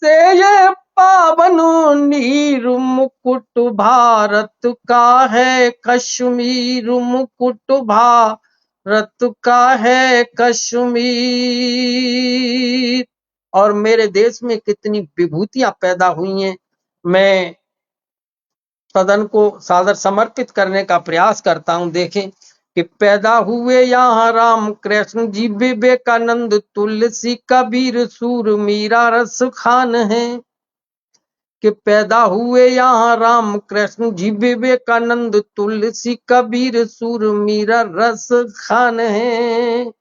से ये पावन नीर, मुकुट भारत का है कश्मीर, मुकुट भारत का है कश्मीर। और मेरे देश में कितनी विभूतियां पैदा हुई हैं, मैं सदन को सादर समर्पित करने का प्रयास करता हूं। देखें कि पैदा हुए यहाँ राम कृष्ण जी, विवेकानंद, तुलसी, कबीर, सूर, मीरा, रस खान है। कि पैदा हुए यहाँ राम कृष्ण जी विवेकानंद तुलसी कबीर सूर मीरा रस खान है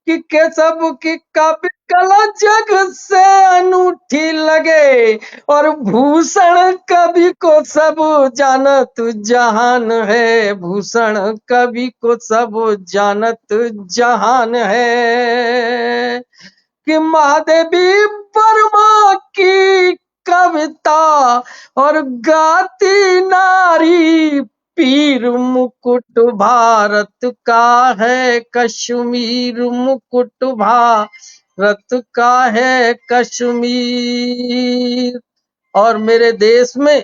कि केशव की काव्य कला जग से अनूठी लगे और भूषण कवि को सब जानत जहान है, भूषण कवि को सब जानत जहान है कि महादेवी वर्मा की कविता और गाती नारी पीर मुकुट भारत का है कश्मीर, मुकुट भारत का है कश्मीर। और मेरे देश में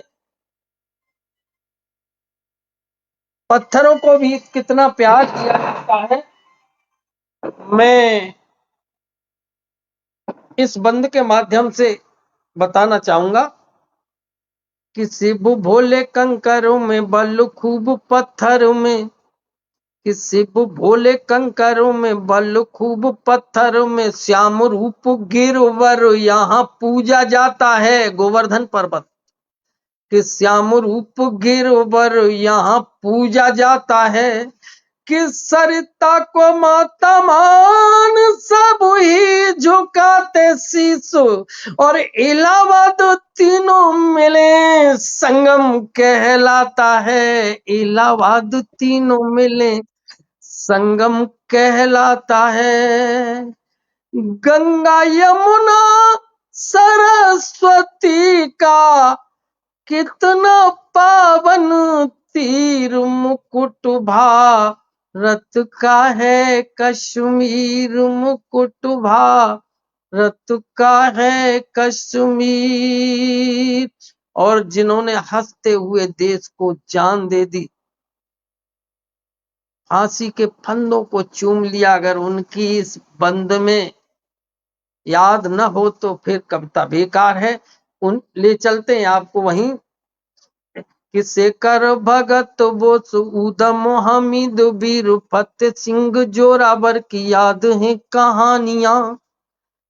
पत्थरों को भी कितना प्यार किया जाता है। मैं इस बंद के माध्यम से बताना चाहूंगा कि शिव भोले कंकरों में बल खूब पत्थरों में, कि शिव भोले कंकरों में बल खूब पत्थरों में, श्याम रूप गिरवर यहाँ पूजा जाता है गोवर्धन पर्वत, कि श्याम रूप गिरवर यहाँ पूजा जाता है कि सरिता को माता मान सब ही झुकाते शीश और इलाहाबाद तीनों मिले संगम कहलाता है, इलाहाबाद तीनों मिले संगम कहलाता है। गंगा यमुना सरस्वती का कितना पावन तीर मुकुट भारत का है कश्मीर, मुकुट भारत का है कश्मीर। और जिन्होंने हंसते हुए देश को जान दे दी, फांसी के फंदों को चूम लिया, अगर उनकी इस बंद में याद न हो तो फिर कविता बेकार है। उन ले चलते हैं आपको वहीं कि शेखर भगत बोस उधम हामिद वीर फतेह सिंह जोरावर की याद है कहानियां,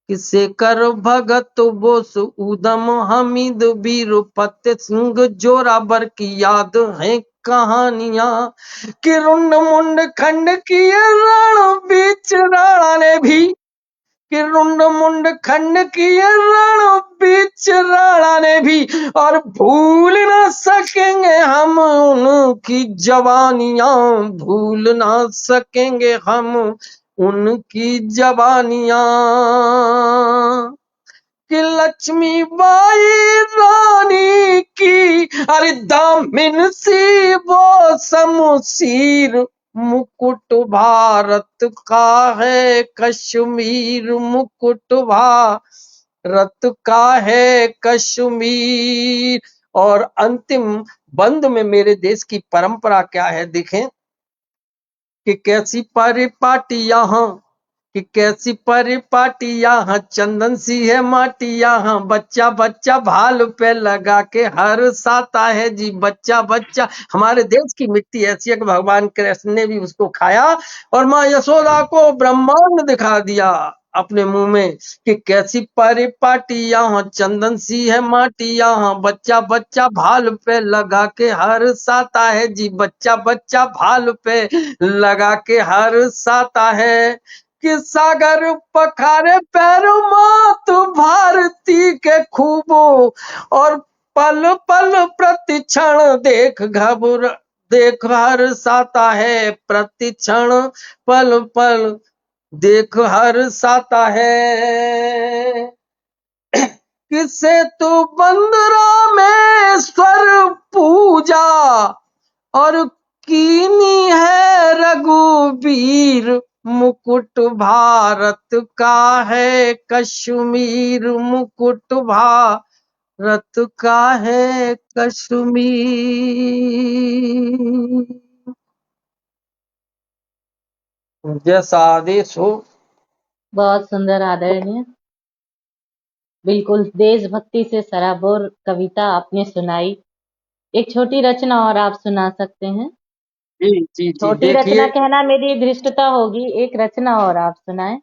कि शेखर भगत बोस उधम हामिद वीर फतेह सिंह जोरावर की याद है कहानियां, कि रुंड मुंड खंड किए रण बीच राणा ने भी, कि रुंड मुंड खंड किए रण बीच राणा ने भी, और भूल न सकेंगे हम उनकी जवानियां, भूल न सकेंगे हम उनकी जवानियां, कि लक्ष्मीबाई रानी की अरे दामिन सी वो शमशीर, मुकुट भारत का है कश्मीर, मुकुट भारत का है कश्मीर। और अंतिम बंद में मेरे देश की परंपरा क्या है देखें कि कैसी परिपाटी यहाँ, कि कैसी परिपाटी यहाँ चंदन सी है माटी यहाँ, बच्चा बच्चा भाल पे लगा के हर साता है जी, बच्चा बच्चा। हमारे देश की मिट्टी ऐसी है कि भगवान कृष्ण ने भी उसको खाया और माँ यशोदा को ब्रह्मांड दिखा दिया अपने मुंह में कि कैसी परिपाटी यहाँ चंदन सी है माटी यहाँ, बच्चा बच्चा भाल पे लगा के हर साता है जी, बच्चा बच्चा भाल पे लगा के हर साता है कि सागर पखारे पैरों मात भारती के खूबो और पल पल प्रतिक्षण देख हर साता है, प्रतिक्षण पल पल देख हर साता है कि सेतु बंदरा में स्वर पूजा और कीनी है रघुवीर, मुकुट भारत का है कश्मीर, मुकुट भारत का है कश्मीर। जैसा आदेश हो। बहुत सुंदर आदरणीय, बिल्कुल देशभक्ति से सराबोर कविता आपने सुनाई। एक छोटी रचना और आप सुना सकते हैं। जी जी जी छोटी रचना देखिए, कहना मेरी धृष्टता होगी, एक रचना और आप सुनाएं।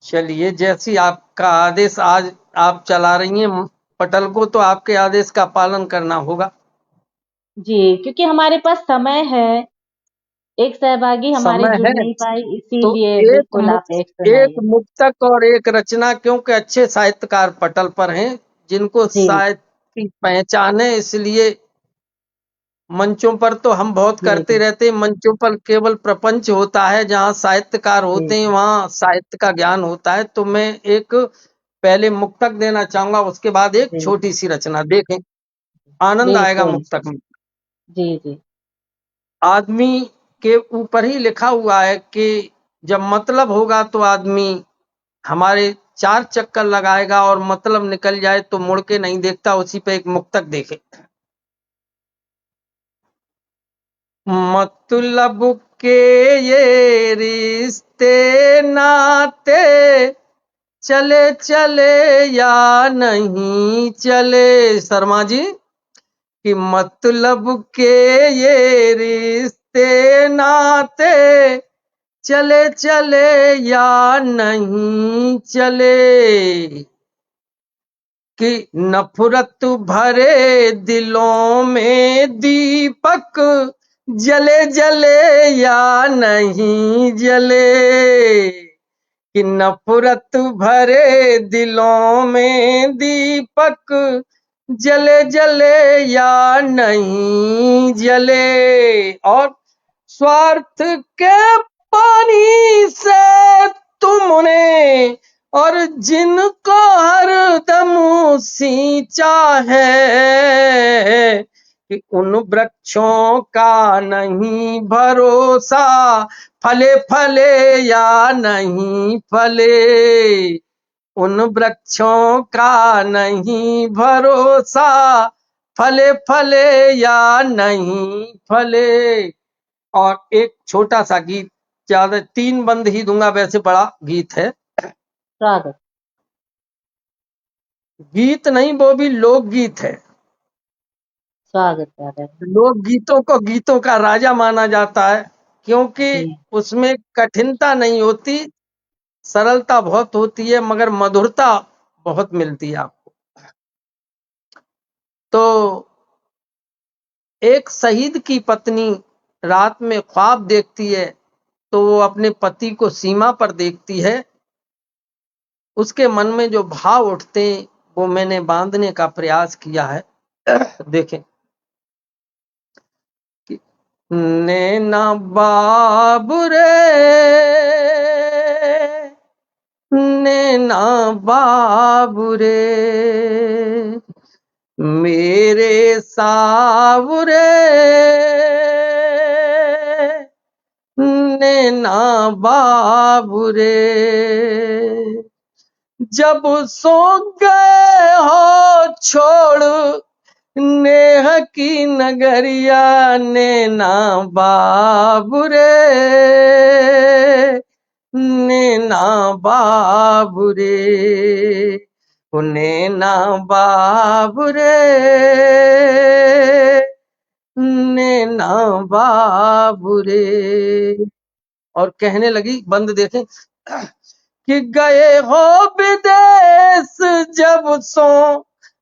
चलिए जैसी आपका आदेश आज आप चला रही हैं पटल को तो आपके आदेश का पालन करना होगा। जी, क्योंकि हमारे पास समय है, एक सहभागी हमारे समय जुड़ है नहीं पाई, तो इसीलिए बिल्कुल आप एक एक सुनाइए। मुक्तक और एक रचना, क्योंकि अच्छे साहित्यकार पटल पर हैं जिनको जी, साहित्य की पहचान है, इसलिए मंचों पर तो हम बहुत जी, करते जी, रहते हैं। मंचों पर केवल प्रपंच होता है, जहाँ साहित्यकार जी, होते हैं वहाँ साहित्य का ज्ञान होता है। तो मैं एक पहले मुक्तक देना चाहूंगा, उसके बाद एक जी, छोटी सी रचना, देखें आनंद आएगा बिल्कुल। मुक्तक में। जी, जी, आदमी के ऊपर ही लिखा हुआ है कि जब मतलब होगा तो आदमी हमारे चार चक्कर लगाएगा, और मतलब निकल जाए तो मुड़ के नहीं देखता। उसी पे एक मुक्तक देखें। मतलब के ये रिश्ते नाते चले चले या नहीं चले, शर्मा जी, कि मतलब के ये रिश्ते नाते चले चले या नहीं चले, कि नफरत भरे दिलों में दीपक जले जले या नहीं जले, कि नफरत भरे दिलों में दीपक जले जले या नहीं जले, और स्वार्थ के पानी से तुमने और जिनको हरदम सींचा है, कि उन वृक्षों का नहीं भरोसा फले फले या नहीं फले, उन वृक्षों का नहीं भरोसा फले फले या नहीं फले। और एक छोटा सा गीत, ज्यादा 3 बंद ही दूंगा, वैसे बड़ा गीत है। स्वागत। गीत नहीं, वो भी लोकगीत है। स्वागत दादा। लोकगीतों को गीतों का राजा माना जाता है, क्योंकि जी, उसमें कठिनता नहीं होती, सरलता बहुत होती है, मगर मधुरता बहुत मिलती है आपको। तो एक शहीद की पत्नी रात में ख्वाब देखती है, तो वो अपने पति को सीमा पर देखती है। उसके मन में जो भाव उठते हैं वो मैंने बांधने का प्रयास किया है। देखें कि नैना बाबुरे, नैना बाबुरे, मेरे सावरे, नैना बाबुरे, जब सो गए हो छोड़ नेह की नगरिया, नैना बाबुरे, नैना बाबुरे, ओ नैना बाबुरे, नैना बाबुरे। और कहने लगी, बंद देखें, कि गए हो विदेश जब सो,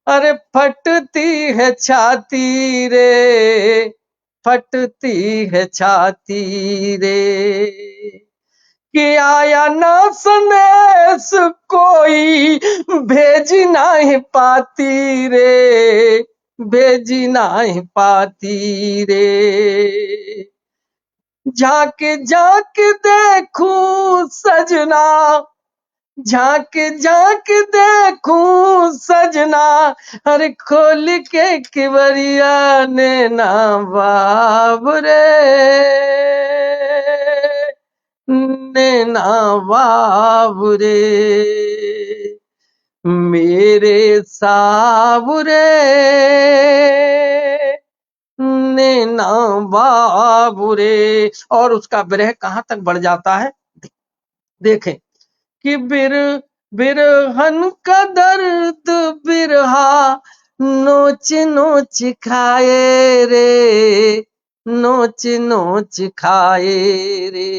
अरे फटती है छाती रे, फटती है छाती रे, कि आया ना संदेश कोई भेज नहीं पाती रे, भेज नहीं पाती रे, झांक झांक देखूं सजना, झांक झांक देखूं सजना, अरे खोल के किवरिया, नैना बाबुरे, नैना बाबुरे, मेरे सावरे, नैना बाबुरे। और उसका विरह कहाँ तक बढ़ जाता है, देखें कि बिरहन का दर्द बिरहा नोच नोच खाए रे, नोच नोच खाए रे,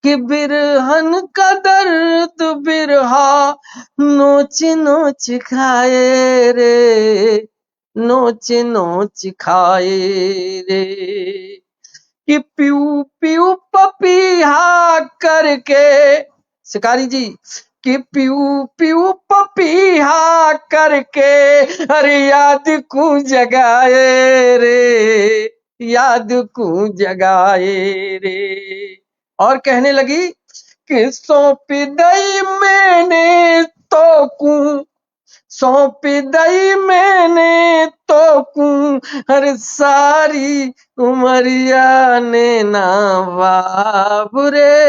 कि बिरहन का दर्द बिरहा नोच नोच खाए रे, नोच नोच खाए रे। कि पीऊ पीऊ पपीहा करके, शिकारी जी, कि पीऊ पीऊ पपीहा करके अरे याद को जगाए रे, याद को जगाए रे। और कहने लगी कि सौंप दई मैंने तो कूं, सौंप दई मैंने तो कूं, हर सारी उमरिया ने ना बाबुरे,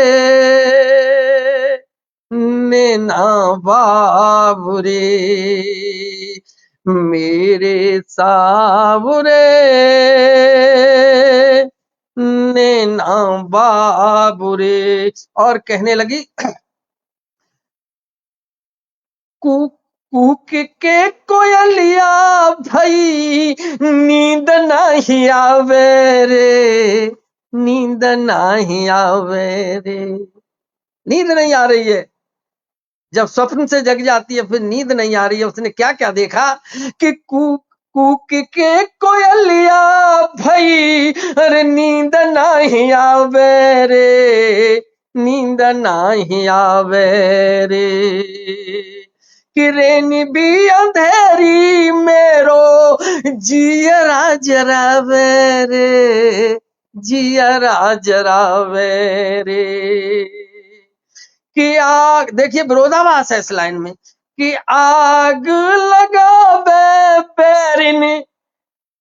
ने ना बाबुरे, मेरे सावरे ने ना बाबुरे। और कहने लगी कूक कूक के कोयलिया भई नींद नहीं आवे रे, नींद नहीं आवे रे। नींद नहीं आ रही है, जब स्वप्न से जग जाती है फिर नींद नहीं आ रही है। उसने क्या क्या देखा कि कूक कूक के कोयलिया भई अरे नींद नहीं आवे रे, नींद नहीं आवे रे। कि रेनी भी अंधेरी मेरो जियरा जरावे रे, जियरा जरावे रे। कि आग, देखिए विरोधाभास है इस लाइन में, कि आग लगावे बैरिन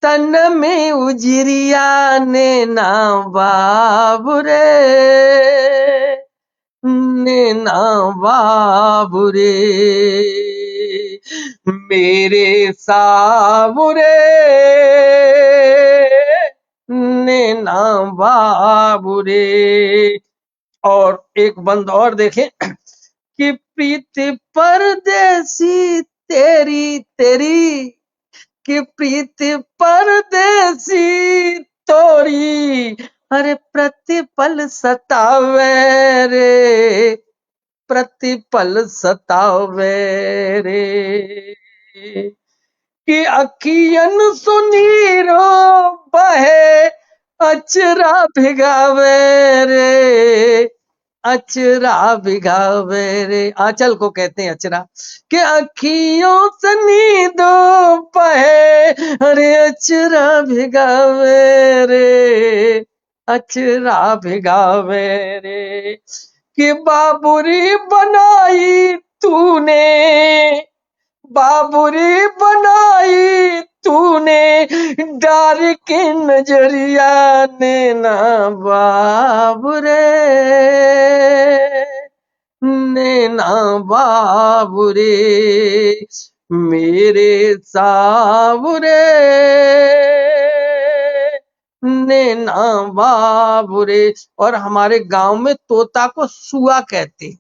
तन में उजरिया ने ना बाबुरे, ने ना बाबुरे, मेरे साबुरे ने ना बाबुरे। और एक बंद और देखें कि प्रीति परदेसी तेरी तेरी, कि प्रीति परदेसी तोरी अरे प्रतिपल सतावे रे, प्रतिपल सतावे रे। कि अखियन सुनीरो बहे अचरा भिगावे रे, अचरा भिगावे रे। आंचल को कहते हैं अचरा। कि अखियों से नींद बहे अरे अचरा भिगावे रे, अचरा भिगावे रे। कि बाबुरी बनाई तूने, बाबुरी बनाई तूने डार के नजरिया ने ना बाबुरे, ने ना बाबुरे, मेरे साबुरे ने ना बाबुरे। और हमारे गांव में तोता को सुआ कहते,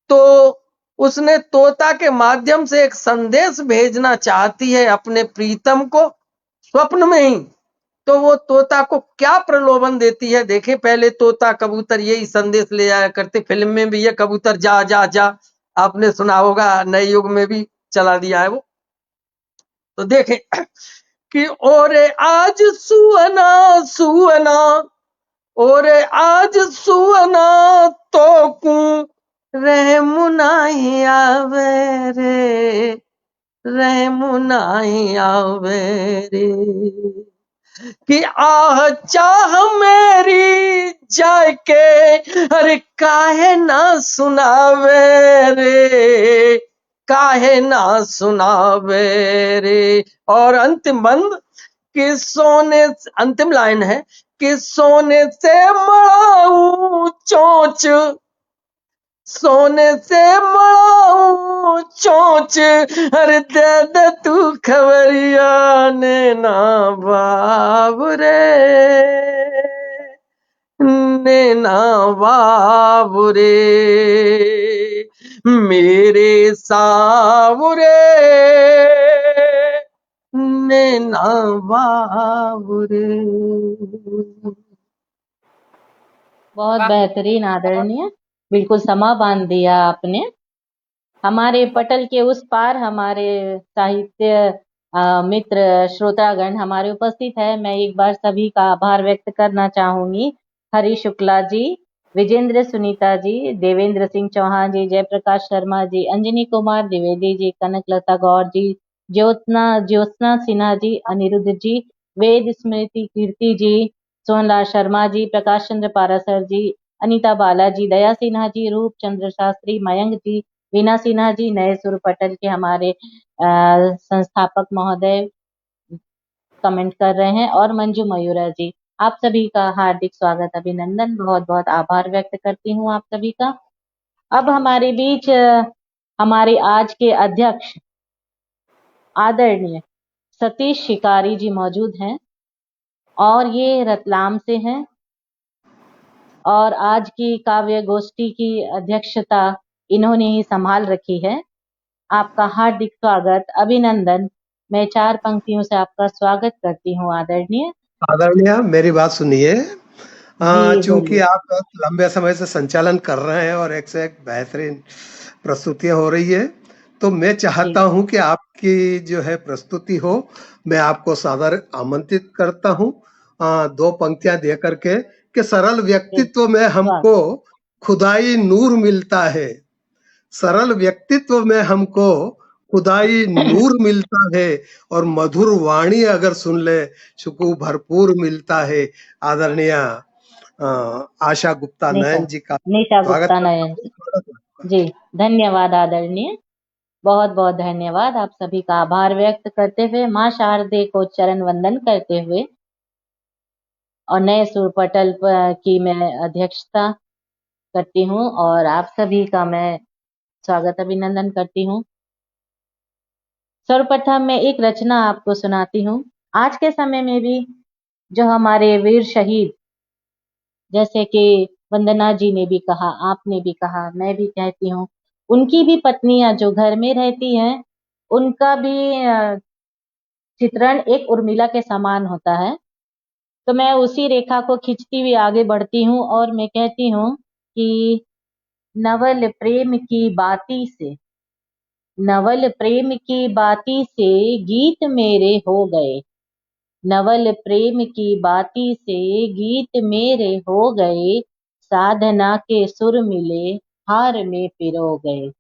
तो उसने तोता के माध्यम से एक संदेश भेजना चाहती है अपने प्रीतम को स्वप्न में ही। तो वो तोता को क्या प्रलोभन देती है देखे। पहले तोता कबूतर यही संदेश ले आया करते, फिल्म में भी ये कबूतर जा जा जा, आपने सुना होगा, नए युग में भी चला दिया है वो। तो देखें कि ओरे आज सुअना सुअना, ओरे आज सुअना तो कूं रहम नाही आवे रे, रहम नाही आवे रे। कि आह चाह मेरी जाके अरे काहे ना सुनावे रे, काहे ना सुनावे रे। और अंतिम बंद कि सोने, अंतिम लाइन है कि सोने से मड़ाऊं चोंच, सोने से मड़ाऊं चोंच अरे दे दे तू खबरिया ने ना बाबुरे, ने ना बाबुरे, मेरे सावरे ने ना बाबुरे। बहुत वाह! बेहतरीन बहुत आदरणीय, बिल्कुल समा बांध दिया आपने। हमारे पटल के उस पार हमारे साहित्य मित्र श्रोतागण हमारे उपस्थित है। मैं एक बार सभी का आभार व्यक्त करना चाहूंगी। हरि शुक्ला जी, विजेंद्र सुनीता जी, देवेंद्र सिंह चौहान जी, जयप्रकाश शर्मा जी, अंजनी कुमार द्विवेदी जी, कनकलता गौर जी, ज्योत्सना सिन्हा जी, अनिरुद्ध जी, वेद स्मृति कीर्ति जी, सोनलाल शर्मा जी, प्रकाश चंद्र पारासर जी, अनीता बालाजी, दया सिन्हा जी, रूप चंद्र शास्त्री, मयंक जी, वीना सिन्हा जी, नए सुर पटल के हमारे संस्थापक महोदय कमेंट कर रहे हैं, और मंजू मयूरा जी। आप सभी का हार्दिक स्वागत, अभिनंदन, बहुत बहुत आभार व्यक्त करती हूँ आप सभी का। अब हमारे बीच हमारे आज के अध्यक्ष आदरणीय सतीश शिकारी जी मौजूद हैं, और ये रतलाम से हैं, और आज की काव्य गोष्ठी की अध्यक्षता इन्होंने ही संभाल रखी है। आपका हार्दिक स्वागत, अभिनंदन। मैं 4 पंक्तियों से आपका स्वागत करती हूँ आदरणीय। आदरणीय, मेरी बात सुनिए। जी चूंकि बोलिए। आप लंबे समय से संचालन कर रहे हैं और एक से एक बेहतरीन प्रस्तुतियां हो रही है, तो मैं जी चाहता हूं कि आपकी जो है प्रस्तुति हो, मैं आपको सादर आमंत्रित करता हूं 2 पंक्तियां दे करके कि सरल जी व्यक्तित्व में स्वागत। हमको खुदाई नूर मिलता है। सरल व्यक्तित्व में हमको खुदाई नूर मिलता है, और मधुर वाणी अगर सुन ले सुकून भरपूर मिलता है। आदरणीय आशा गुप्ता नयन जी का नीता स्वागत गुप्ता करता नयन हूँ। जी, धन्यवाद आदरणीय, बहुत बहुत धन्यवाद। आप सभी का आभार व्यक्त करते हुए, माँ शारदे को चरण वंदन करते हुए, और नए सुर पटल की मैं अध्यक्षता करती हूँ, और आप सभी का मैं स्वागत अभिनंदन करती हूँ। सर्वप्रथम मैं एक रचना आपको सुनाती हूँ। आज के समय में भी जो हमारे वीर शहीद, जैसे कि वंदना जी ने भी कहा, आपने भी कहा, मैं भी कहती हूँ, उनकी भी पत्नियां जो घर में रहती हैं, उनका भी चित्रण एक उर्मिला के समान होता है। तो मैं उसी रेखा को खींचती हुई आगे बढ़ती हूँ, और मैं कहती हूँ कि नवल प्रेम की बाती से, नवल प्रेम की बाती से गीत मेरे हो गए, नवल प्रेम की बाती से गीत मेरे हो गए, साधना के सुर मिले हार में पिरो गए।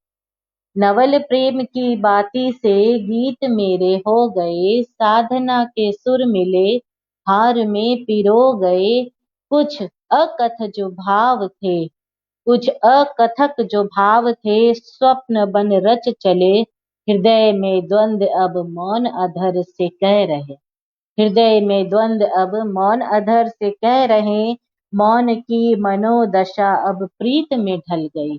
नवल प्रेम की बाती से गीत मेरे हो गए, साधना के सुर मिले हार में पिरो गए। कुछ अकथ जो भाव थे, कुछ अकथक जो भाव थे, स्वप्न बन रच चले, हृदय में द्वंद अब मौन अधर से कह रहे, हृदय में द्वंद अब मौन अधर से कह रहे, मौन की मनोदशा अब प्रीत में ढल गई,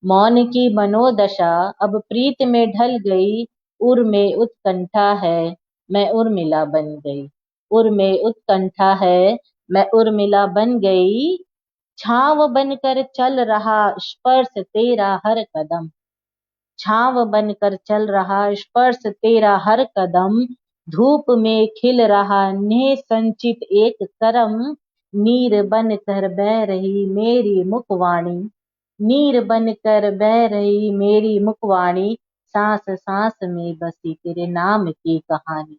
मौन की मनोदशा अब प्रीत में ढल गई, उर में उत्कंठा है मैं उर्मिला बन गई, उर में उत्कंठा है मैं उर्मिला बन गई। छाव बनकर चल रहा स्पर्श तेरा हर कदम, छाव बनकर चल रहा स्पर्श तेरा हर कदम, धूप में खिल रहा नेह संचित एक करम, नीर बन कर बह रही मेरी मुखवाणी, नीर बन कर बह रही मेरी मुखवाणी, सांस सांस में बसी तेरे नाम की कहानी,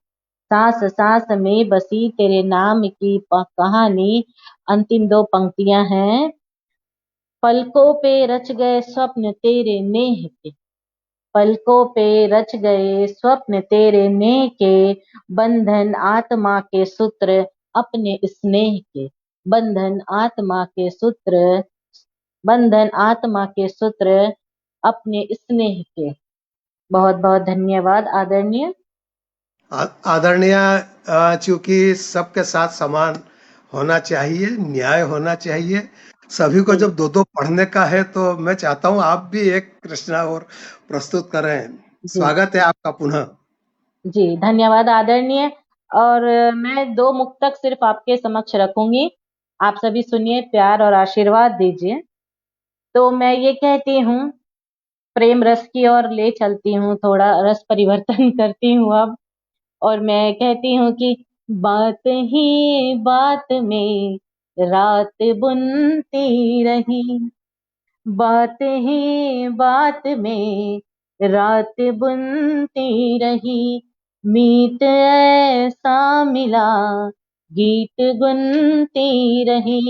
सांस सांस में बसी तेरे नाम की कहानी। अंतिम 2 पंक्तियां हैं। पलकों पे रच गए स्वप्न तेरे नेह के, पलकों पे रच गए स्वप्न तेरे नेह के, बंधन आत्मा के सूत्र अपने स्नेह के, बंधन आत्मा के सूत्र, बंधन आत्मा के सूत्र अपने स्नेह के। बहुत बहुत धन्यवाद आदरणीय। आदरणीय, चूंकि सबके साथ समान होना चाहिए, न्याय होना चाहिए, सभी को जी जब 2-2 पढ़ने का है, तो मैं चाहता हूं आप भी एक कृष्णा और प्रस्तुत करें। जी स्वागत है आपका पुनः। जी, धन्यवाद आदरणीय। और मैं 2 मुक्तक सिर्फ आपके समक्ष रखूंगी, आप सभी सुनिए, प्यार और आशीर्वाद दीजिए। तो मैं ये कहती हूँ, प्रेम रस की ओर ले चलती हूँ, थोड़ा रस परिवर्तन करती हूँ अब, और मैं कहती हूँ कि बात ही बात में रात बुनती रही। बात ही बात में रात बुनती रही, मीत ऐसा मिला गीत गुनती रही।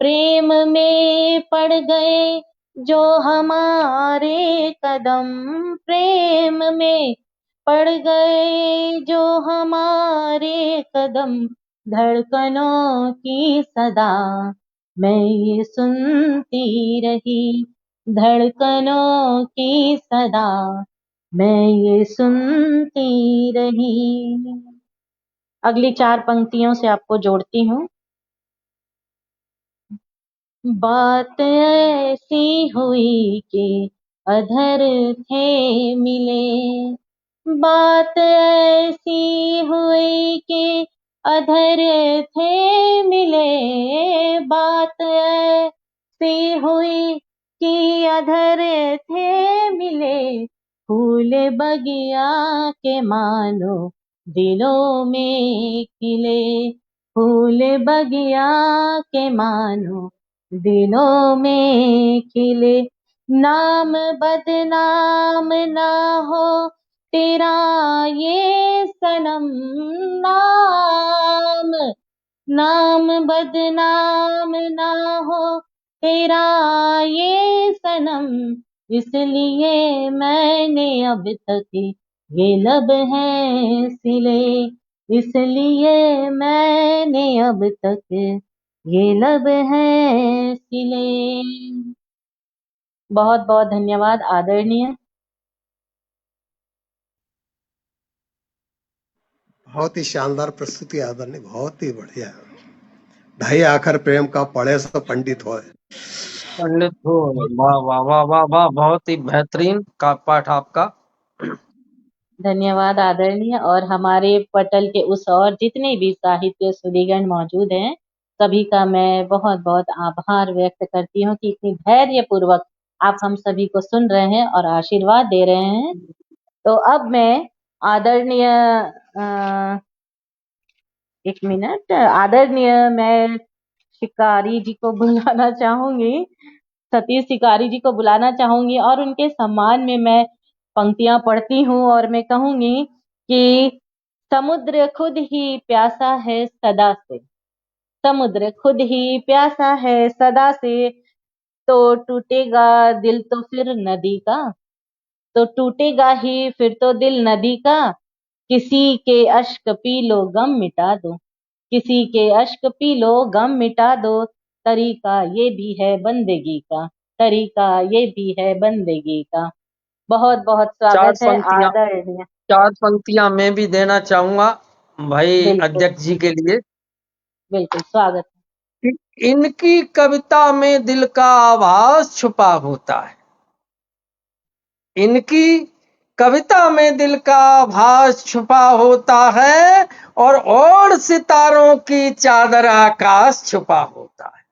प्रेम में पड़ गए जो हमारे कदम, प्रेम में पड़ गए जो हमारे कदम, धड़कनों की सदा मैं ये सुनती रही, धड़कनों की सदा मैं ये सुनती रही। अगली 4 पंक्तियों से आपको जोड़ती हूँ। बात ऐसी हुई कि अधर थे मिले, बात ऐसी हुई कि अधर थे मिले, बात ऐसी हुई कि अधर थे मिले, फूल बगिया के मानो दिलों में खिले, फूल बगिया के मानो दिलों में खिले। नाम बदनाम ना हो तेरा ये सनम, नाम बदनाम ना हो तेरा ये सनम, इसलिए मैंने अब तक ये लब है सिले, इसलिए मैंने अब तक ये लब है सिले। बहुत बहुत धन्यवाद आदरणीय। बहुत ही शानदार प्रस्तुति आदरणीय, बहुत ही बढ़िया। ढाई आखर प्रेम का पढ़े सो पंडित होए। पंडित हो, वाह वाह वाह वाह वाह, बहुत ही बेहतरीन का पाठ आपका। धन्यवाद आदरणीय। और हमारे पटल के उस और जितने भी साहित्य सुधीगण मौजूद हैं, सभी का मैं बहुत बहुत आभार व्यक्त करती हूँ कि इतनी धैर्य पूर्वक आप हम सभी को सुन रहे हैं और आशीर्वाद दे रहे हैं। तो अब मैं आदरणीय एक मिनट, आदरणीय मैं शिकारी जी को बुलाना चाहूंगी, सतीश शिकारी जी को बुलाना चाहूंगी और उनके सम्मान में मैं पंक्तियां पढ़ती हूँ और मैं कहूंगी कि समुद्र खुद ही प्यासा है सदा से, समुद्र खुद ही प्यासा है सदा से, तो टूटेगा दिल तो फिर नदी का, तो टूटेगा ही फिर तो दिल नदी का, किसी के अश्क पी लो गम मिटा दो, किसी के अश्क पी लो गम मिटा दो, तरीका ये भी है बंदगी का, तरीका ये भी है बंदगी का। बहुत बहुत स्वागत है आदरणीय। 4 पंक्तियां मैं भी देना चाहूंगा भाई बिल्कुल अध्यक्ष जी के लिए। बिल्कुल स्वागत। इनकी कविता में दिल का आभास छुपा होता है, इनकी कविता में दिल का आभास छुपा होता है, और सितारों की चादर आकाश छुपा होता है,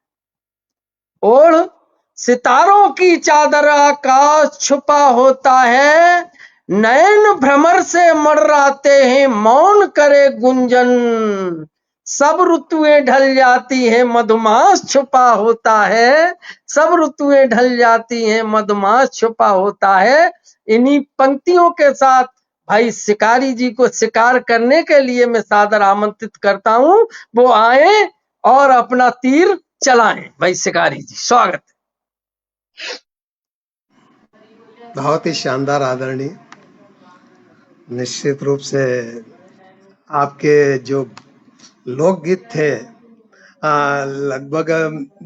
और सितारों की चादर आकाश छुपा होता है, नयन भ्रमर से मर्राते हैं मौन करे गुंजन, सब ऋतुएं ढल जाती हैं मधुमास छुपा होता है, सब ऋतुएं ढल जाती हैं मधुमास छुपा होता है। इन्हीं पंक्तियों के साथ भाई शिकारी जी को शिकार करने के लिए मैं सादर आमंत्रित करता हूं, वो आए और अपना तीर चलाएं। भाई शिकारी जी स्वागत। बहुत ही शानदार आदरणीय। निश्चित रूप से आपके जो लोकगीत थे, लगभग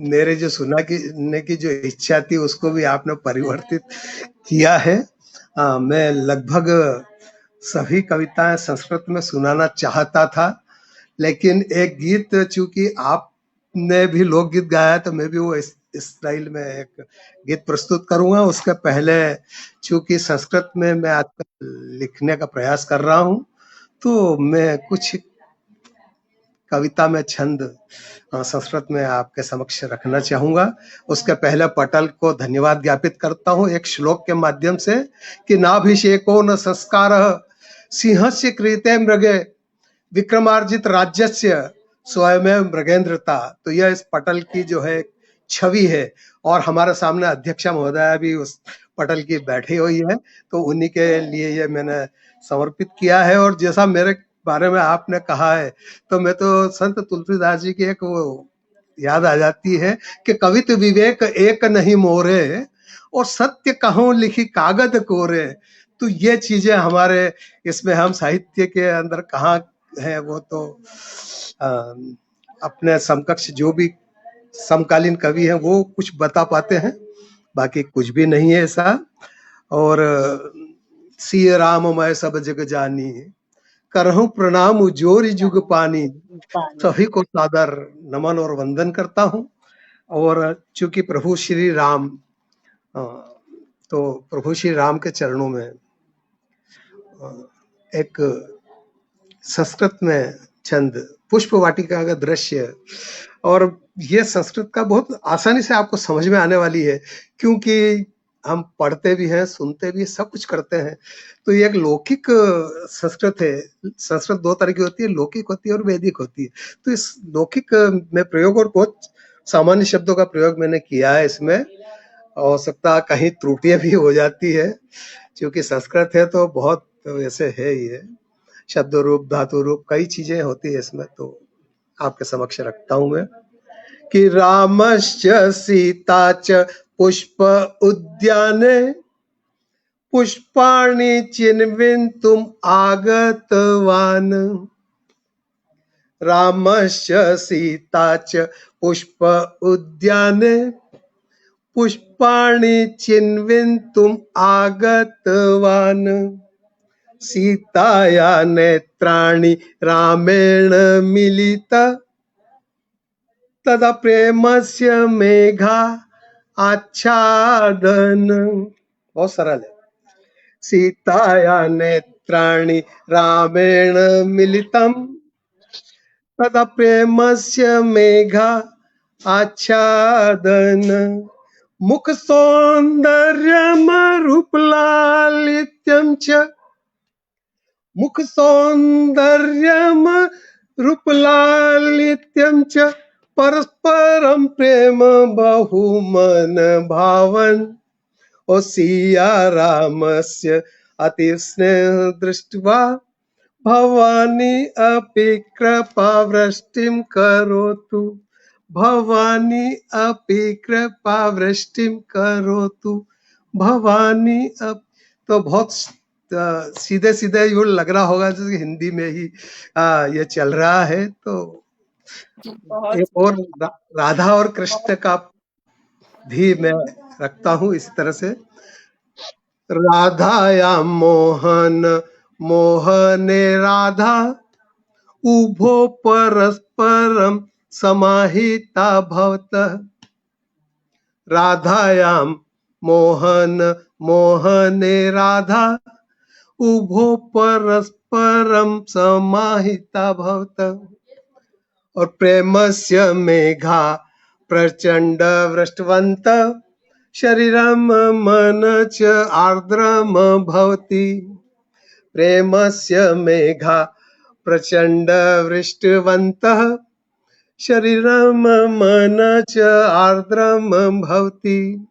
मेरे जो सुनने की जो इच्छा थी उसको भी आपने परिवर्तित किया है। मैं लगभग सभी कविताएं संस्कृत में सुनाना चाहता था, लेकिन एक गीत चूंकि आपने भी लोकगीत गाया तो मैं भी वो इस स्टाइल में एक गीत प्रस्तुत करूंगा। उसके पहले चूंकि संस्कृत में मैं आजकल लिखने का प्रयास कर रहा हूं, तो मैं कुछ कविता में छंद संस्कृत में आपके समक्ष रखना चाहूंगा। उसके पहले पटल को धन्यवाद ज्ञापित करता हूं एक श्लोक के माध्यम से कि नाभिषेको न संस्कारः सिंहस्य कृते मृगे विक्रमार्जित राज्यस्य स्वयं मृगेंद्रता, तो यह इस पटल की जो है छवि है। और हमारे सामने अध्यक्षा महोदया भी उस पटल की बैठी हुई है, तो उन्हीं के लिए ये मैंने समर्पित किया है। और जैसा मेरे बारे में आपने कहा है, तो मैं तो संत तुलसीदास जी की एक वो याद आ जाती है कि कवित विवेक एक नहीं मोरे, और सत्य कहूं लिखी कागज कोरे। तो ये चीजें हमारे इसमें, हम साहित्य के अंदर कहाँ है, वो तो अपने समकक्ष जो भी समकालीन कवि हैं वो कुछ बता पाते हैं, बाकी कुछ भी नहीं है ऐसा। और सिय राम मैं सब जग जानी, करहूं प्रणाम जोरी जुग पानी, सभी को सादर नमन और वंदन करता हूं। और चूंकि प्रभु श्री राम, तो प्रभु श्री राम के चरणों में एक संस्कृत में छंद पुष्प वाटिका का दृश्य, और ये संस्कृत का बहुत आसानी से आपको समझ में आने वाली है, क्योंकि हम पढ़ते भी हैं, सुनते भी, सब कुछ करते हैं। तो ये एक लौकिक संस्कृत है। संस्कृत दो तरह की होती है, लौकिक होती है और वैदिक होती है। तो इस लौकिक में प्रयोग और बहुत सामान्य शब्दों का प्रयोग मैंने किया है इसमें। हो सकता कहीं त्रुटियां भी हो जाती है, क्योंकि संस्कृत है तो बहुत वैसे है ही है, शब्द रूप, धातु रूप, कई चीजें होती है इसमें। तो आपके समक्ष रखता हूं मैं कि रामश्च सीता च पुष्प उद्याने, पुष्पाणि चिन्विन्तुम् आगतवान्। रामश्च सीता च पुष्प उद्याने, पुष्पाणि चिन्विन्तुम् आगतवान्। सीताया नेत्राणि रामेण मिलिता, तदा प्रेमस्य मेघा आच्छादन। बहुत सरल है। सीताया नेत्राणि रामेण मिलितम, तदा प्रेमस्य मेघा आच्छादन। मुख सौंदर्यम रूपलालित्यं च, मुख सौंदर्यम रूपलालित्यं च, परस्परं प्रेम बहुमन भावन। ओ सिया रामस्य अति स्नेह दृष्ट्वा, भवानी अपि कृपा वृष्टिं करोतु, भवानी अपि कृपा वृष्टिं करोतु, भवानी अप। तो बहुत सीधे सीधे ये लग रहा होगा जैसे हिंदी में ही ये चल रहा है। तो एक और राधा और कृष्ण का भी मैं रखता हूं इस तरह से। राधाया मोहन मोहने राधा, उभो परस्परम समाहिता भवतः। राधायां मोहन मोहने राधा, उभो परस्परम समाहिता भवतः। और प्रेमस्य मेघा प्रचंड वृष्टवंत, शरीरम मन च आर्द्रम भवति। प्रेमस्य मेघा प्रचंड वृष्टवन्तः, शरीरम मन च आर्द्रम भवति।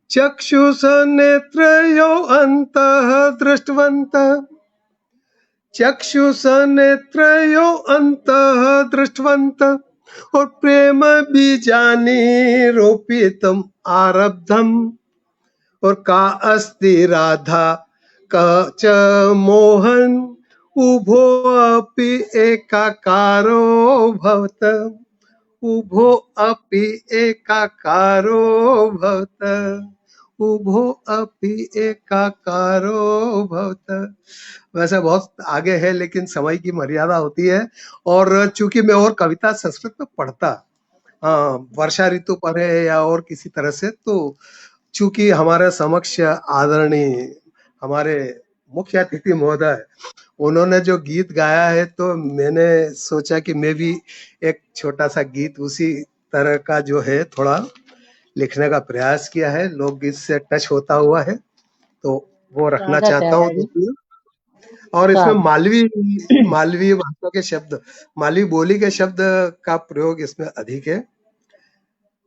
चक्षुष नेत्रयो अन्तः दृष्टवन्तः, चक्षुष नेत्रयो अन्तः दृष्टवन्तः। और प्रेम बीजानि रोपितम् आरब्धम्। और का अस्ति राधा का च मोहन, उभो अपि एकाकारो भवत, उभो अपि एकाकारो भवत, उभो अपि एकाकारो भवत। वैसे बहुत आगे है, लेकिन समय की मर्यादा होती है। और चूंकि मैं और कविता संस्कृत में पढ़ता, वर्षा ऋतु पर है या और किसी तरह से, तो चूंकि हमारे समक्ष आदरणीय हमारे मुख्य अतिथि महोदय, उन्होंने जो गीत गाया है, तो मैंने सोचा कि मैं भी एक छोटा सा गीत उसी तरह का जो है थोड़ा लिखने का प्रयास किया है, लोकगीत से टच होता हुआ है, तो वो रखना चाहता हूँ। और इसमें साहब मालवी भाषा के शब्द, मालवी बोली के शब्द का प्रयोग इसमें अधिक है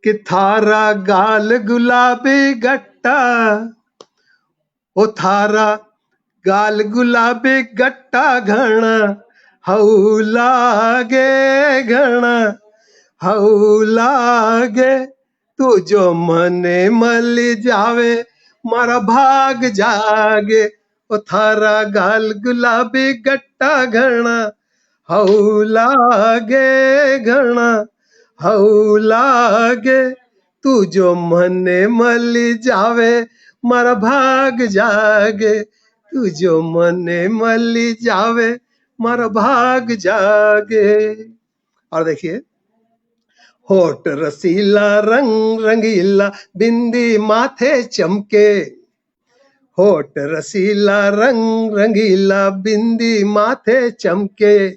कि थारा गाल गुलाबी गट्टा, ओ थारा गाल गुलाबी गट्टा घना हऊ लागे घना हऊ लागे, तू जो मने मल जावे मारा भाग जागे, ओ थारा गाल गुलाबी गट्टा घना हऊ लागे घना हऊ लागे, तू जो मने मल जावे मारा भाग जागे, तू जो मने मल जावे मारा भाग जागे। और देखिए, होठ रसीला रंग रंगीला बिंदी माथे चमके, होठ रसीला रंग रंगीला बिंदी माथे चमके,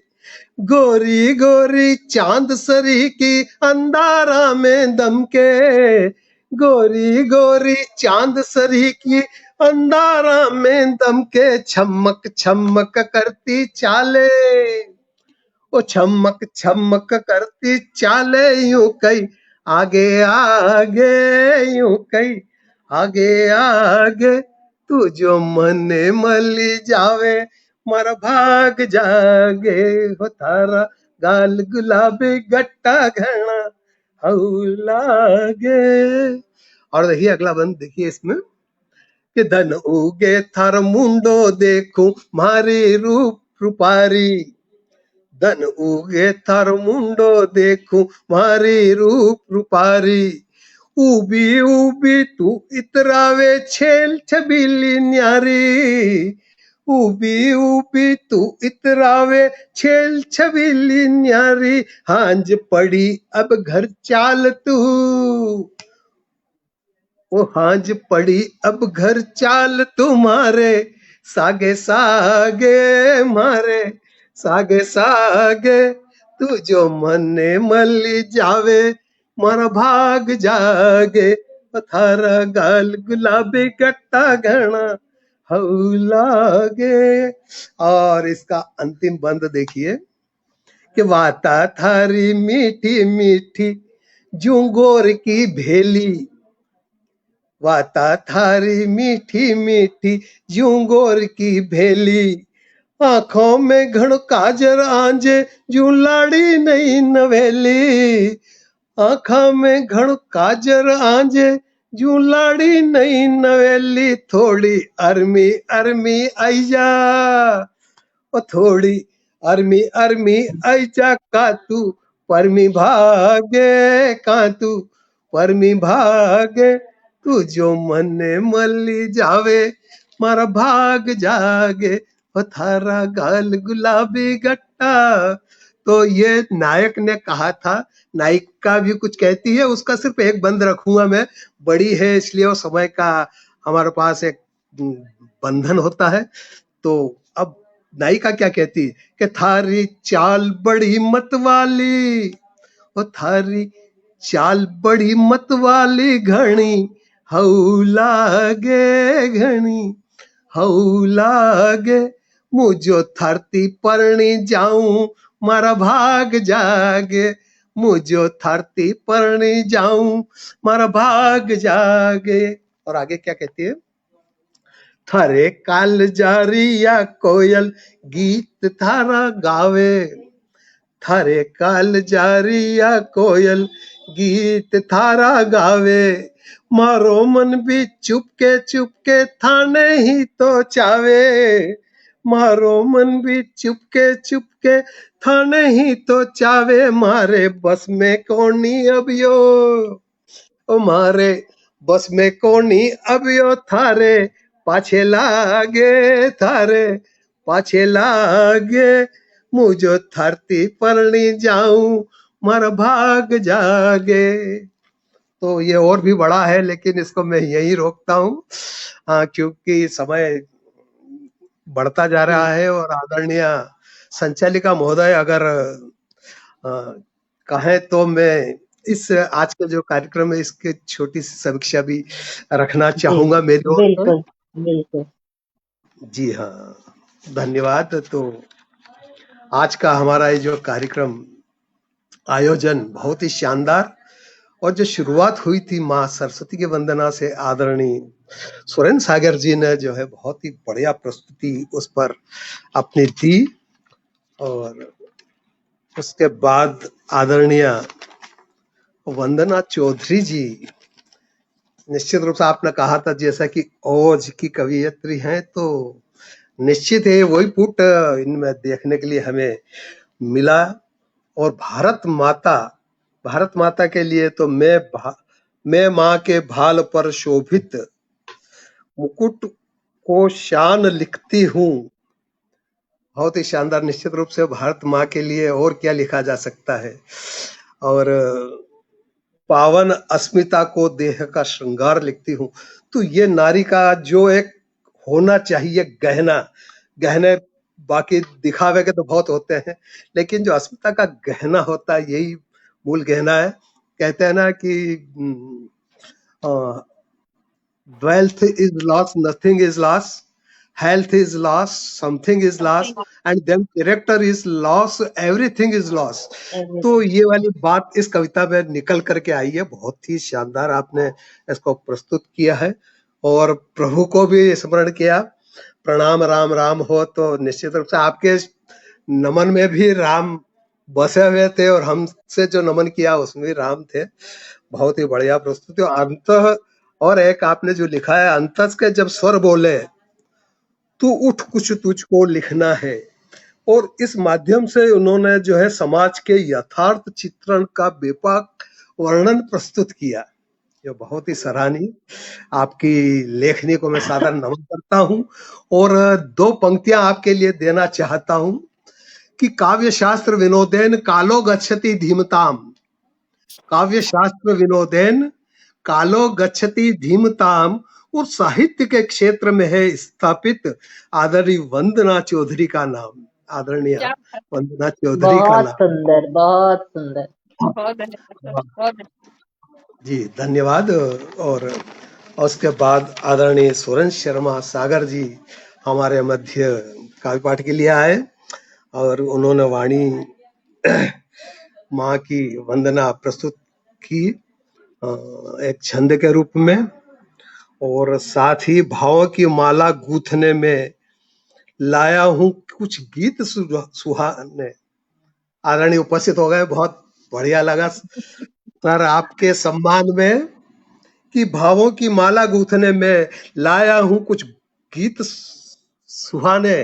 गोरी गोरी चांद सरी की अंधारा में दमके, गोरी गोरी चांद सरी की अंधारा में दमके, छमक छमक करती चाले, ओ छमक छमक करती चाले यूं कई आगे आगे, यूं कई आगे आगे, तू जो मने मली जावे मर भाग जागे, हो थारा गाल गुलाबी गट्टा घना हऊ लागे। और देखिए अगला बंद, देखिए इसमें कि धन उगे थार मुंडो देखूं मारी रूप रूपारी, धन उगे थार मुंडो देखूं मारी रूप रूपारी, उबी उबी तू इतरावे छेल छबीली न्यारी, उबी उबी तू इतरावे छेल छबीली न्यारी, हांज पड़ी अब घर चाल तू, ओ हांज पड़ी अब घर चाल तुम्हारे, सागे सागे मारे सागे सागे, तू जो मने मली जावे मारा भाग जागे, थारा गाल गुलाबी गट्टा घना हऊ लागे। और इसका अंतिम बंद देखिए कि वाता थारी मीठी मीठी जूंगोर की भेली, वाता थारी मीठी मीठी जूंगोर की भेली, आंखों में घण काजर आंजे जू लाड़ी नहीं नवेली, आंखों में घण काजर आंजे जू लाड़ी नहीं नवेली, थोड़ी अरमी अरमी आई जा, ओ थोड़ी अरमी अरमी आई जा, का तू परमी भागे का तू परमी भागे, तू जो मने मली जावे मारा भाग जागे, ओ थारा गाल गुलाबी गट्टा। तो ये नायक ने कहा था, नायिका भी कुछ कहती है, उसका सिर्फ एक बंद रखूंगा मैं, बड़ी है इसलिए वो समय का हमारे पास एक बंधन होता है। तो अब नायिका क्या कहती है कि थारी चाल बड़ी मत वाली, ओ थारी चाल बड़ी मत वाली घनी हऊ लागे घनी हऊ लागे, मुझो धरती परणी जाऊं मारा भाग जागे, मुझो धरती परणी जाऊं मारा भाग जागे। और आगे क्या कहती है, थारे काल जारिया कोयल गीत थारा गावे, थारे काल जारिया कोयल गीत थारा गावे, मारो मन भी चुपके चुपके थाने ही तो चावे, मारो मन भी चुपके चुपके थाने ही तो चावे, मारे बस में कोनी अब यो, ओ मारे बस में कोनी अब यो, थारे पाछे लागे थारे पाछे लागे, मुझो धरती परणी जाऊं मर भाग जागे। तो ये और भी बड़ा है लेकिन इसको मैं यही रोकता हूँ, क्योंकि समय बढ़ता जा रहा है। और आदरणीय संचालिका महोदय अगर कहें तो मैं इस आज का जो कार्यक्रम है इसके छोटी सी समीक्षा भी रखना चाहूंगा मेरे ओर से। बिल्कुल बिल्कुल। जी हाँ, धन्यवाद। तो आज का हमारा ये जो कार्यक्रम आयोजन बहुत ही शानदार, और जो शुरुआत हुई थी माँ सरस्वती के वंदना से, आदरणीय सुरेंद्र सागर जी ने जो है बहुत ही बढ़िया प्रस्तुति उस पर अपनी दी। और उसके बाद आदरणीय वंदना चौधरी जी, निश्चित रूप से आपने कहा था जैसा कि ओज की कवियत्री हैं, तो निश्चित है वही पुट इनमें देखने के लिए हमें मिला। और भारत माता के लिए तो मैं माँ के भाल पर शोभित मुकुट को शान लिखती हूँ। बहुत ही शानदार। निश्चित रूप से भारत माँ के लिए और क्या लिखा जा सकता है। और पावन अस्मिता को देह का श्रृंगार लिखती हूँ। तो ये नारी का जो एक होना चाहिए गहने बाकी दिखावे के तो बहुत होते हैं, लेकिन जो अस्मिता का गहना होता है यही मूल गहना है। कहते हैं ना कि wealth is lost, nothing is lost, health is lost, something is lost, and then character is lost, everything is lost. तो ये वाली बात इस कविता में निकल करके आई है। बहुत ही शानदार आपने इसको प्रस्तुत किया है और प्रभु को भी स्मरण किया। प्रणाम राम राम हो, तो निश्चित रूप से आपके नमन में भी राम बसे हुए थे और हमसे जो नमन किया उसमें भी राम थे। बहुत ही बढ़िया प्रस्तुति। अंत और एक आपने जो लिखा है, अंतस के जब स्वर बोले तू उठ कुछ तुझको लिखना है, और इस माध्यम से उन्होंने जो है समाज के यथार्थ चित्रण का व्यापक वर्णन प्रस्तुत किया, जो बहुत ही सराहनीय। आपकी लेखनी को मैं सादर नमन करता हूं। और दो पंक्तियां आपके लिए देना चाहता हूं कि काव्य शास्त्र विनोदेन कालो गच्छति धीमताम, काव्य शास्त्र विनोदेन कालो गच्छति धीमताम, और साहित्य के क्षेत्र में है स्थापित आदरणीय वंदना चौधरी का नाम। आदरणीय वंदना चौधरी का बहुत नाम। सुंदर, बहुत सुंदर। बहुत धन्यवाद, बहुत धन्यवाद। जी धन्यवाद। और उसके बाद आदरणीय सुरेंद्र शर्मा सागर जी हमारे मध्य काव्य पाठ के लिए आए और उन्होंने वाणी माँ की वंदना प्रस्तुत की एक छंद के रूप में, और साथ ही भाव की माला गूंथने में लाया हूं कुछ गीत सुहाने। आदरणीय उपस्थित हो गए, बहुत बढ़िया लगा सर आपके सम्मान में कि भावों की माला गूंथने में लाया हूं कुछ गीत सुहाने,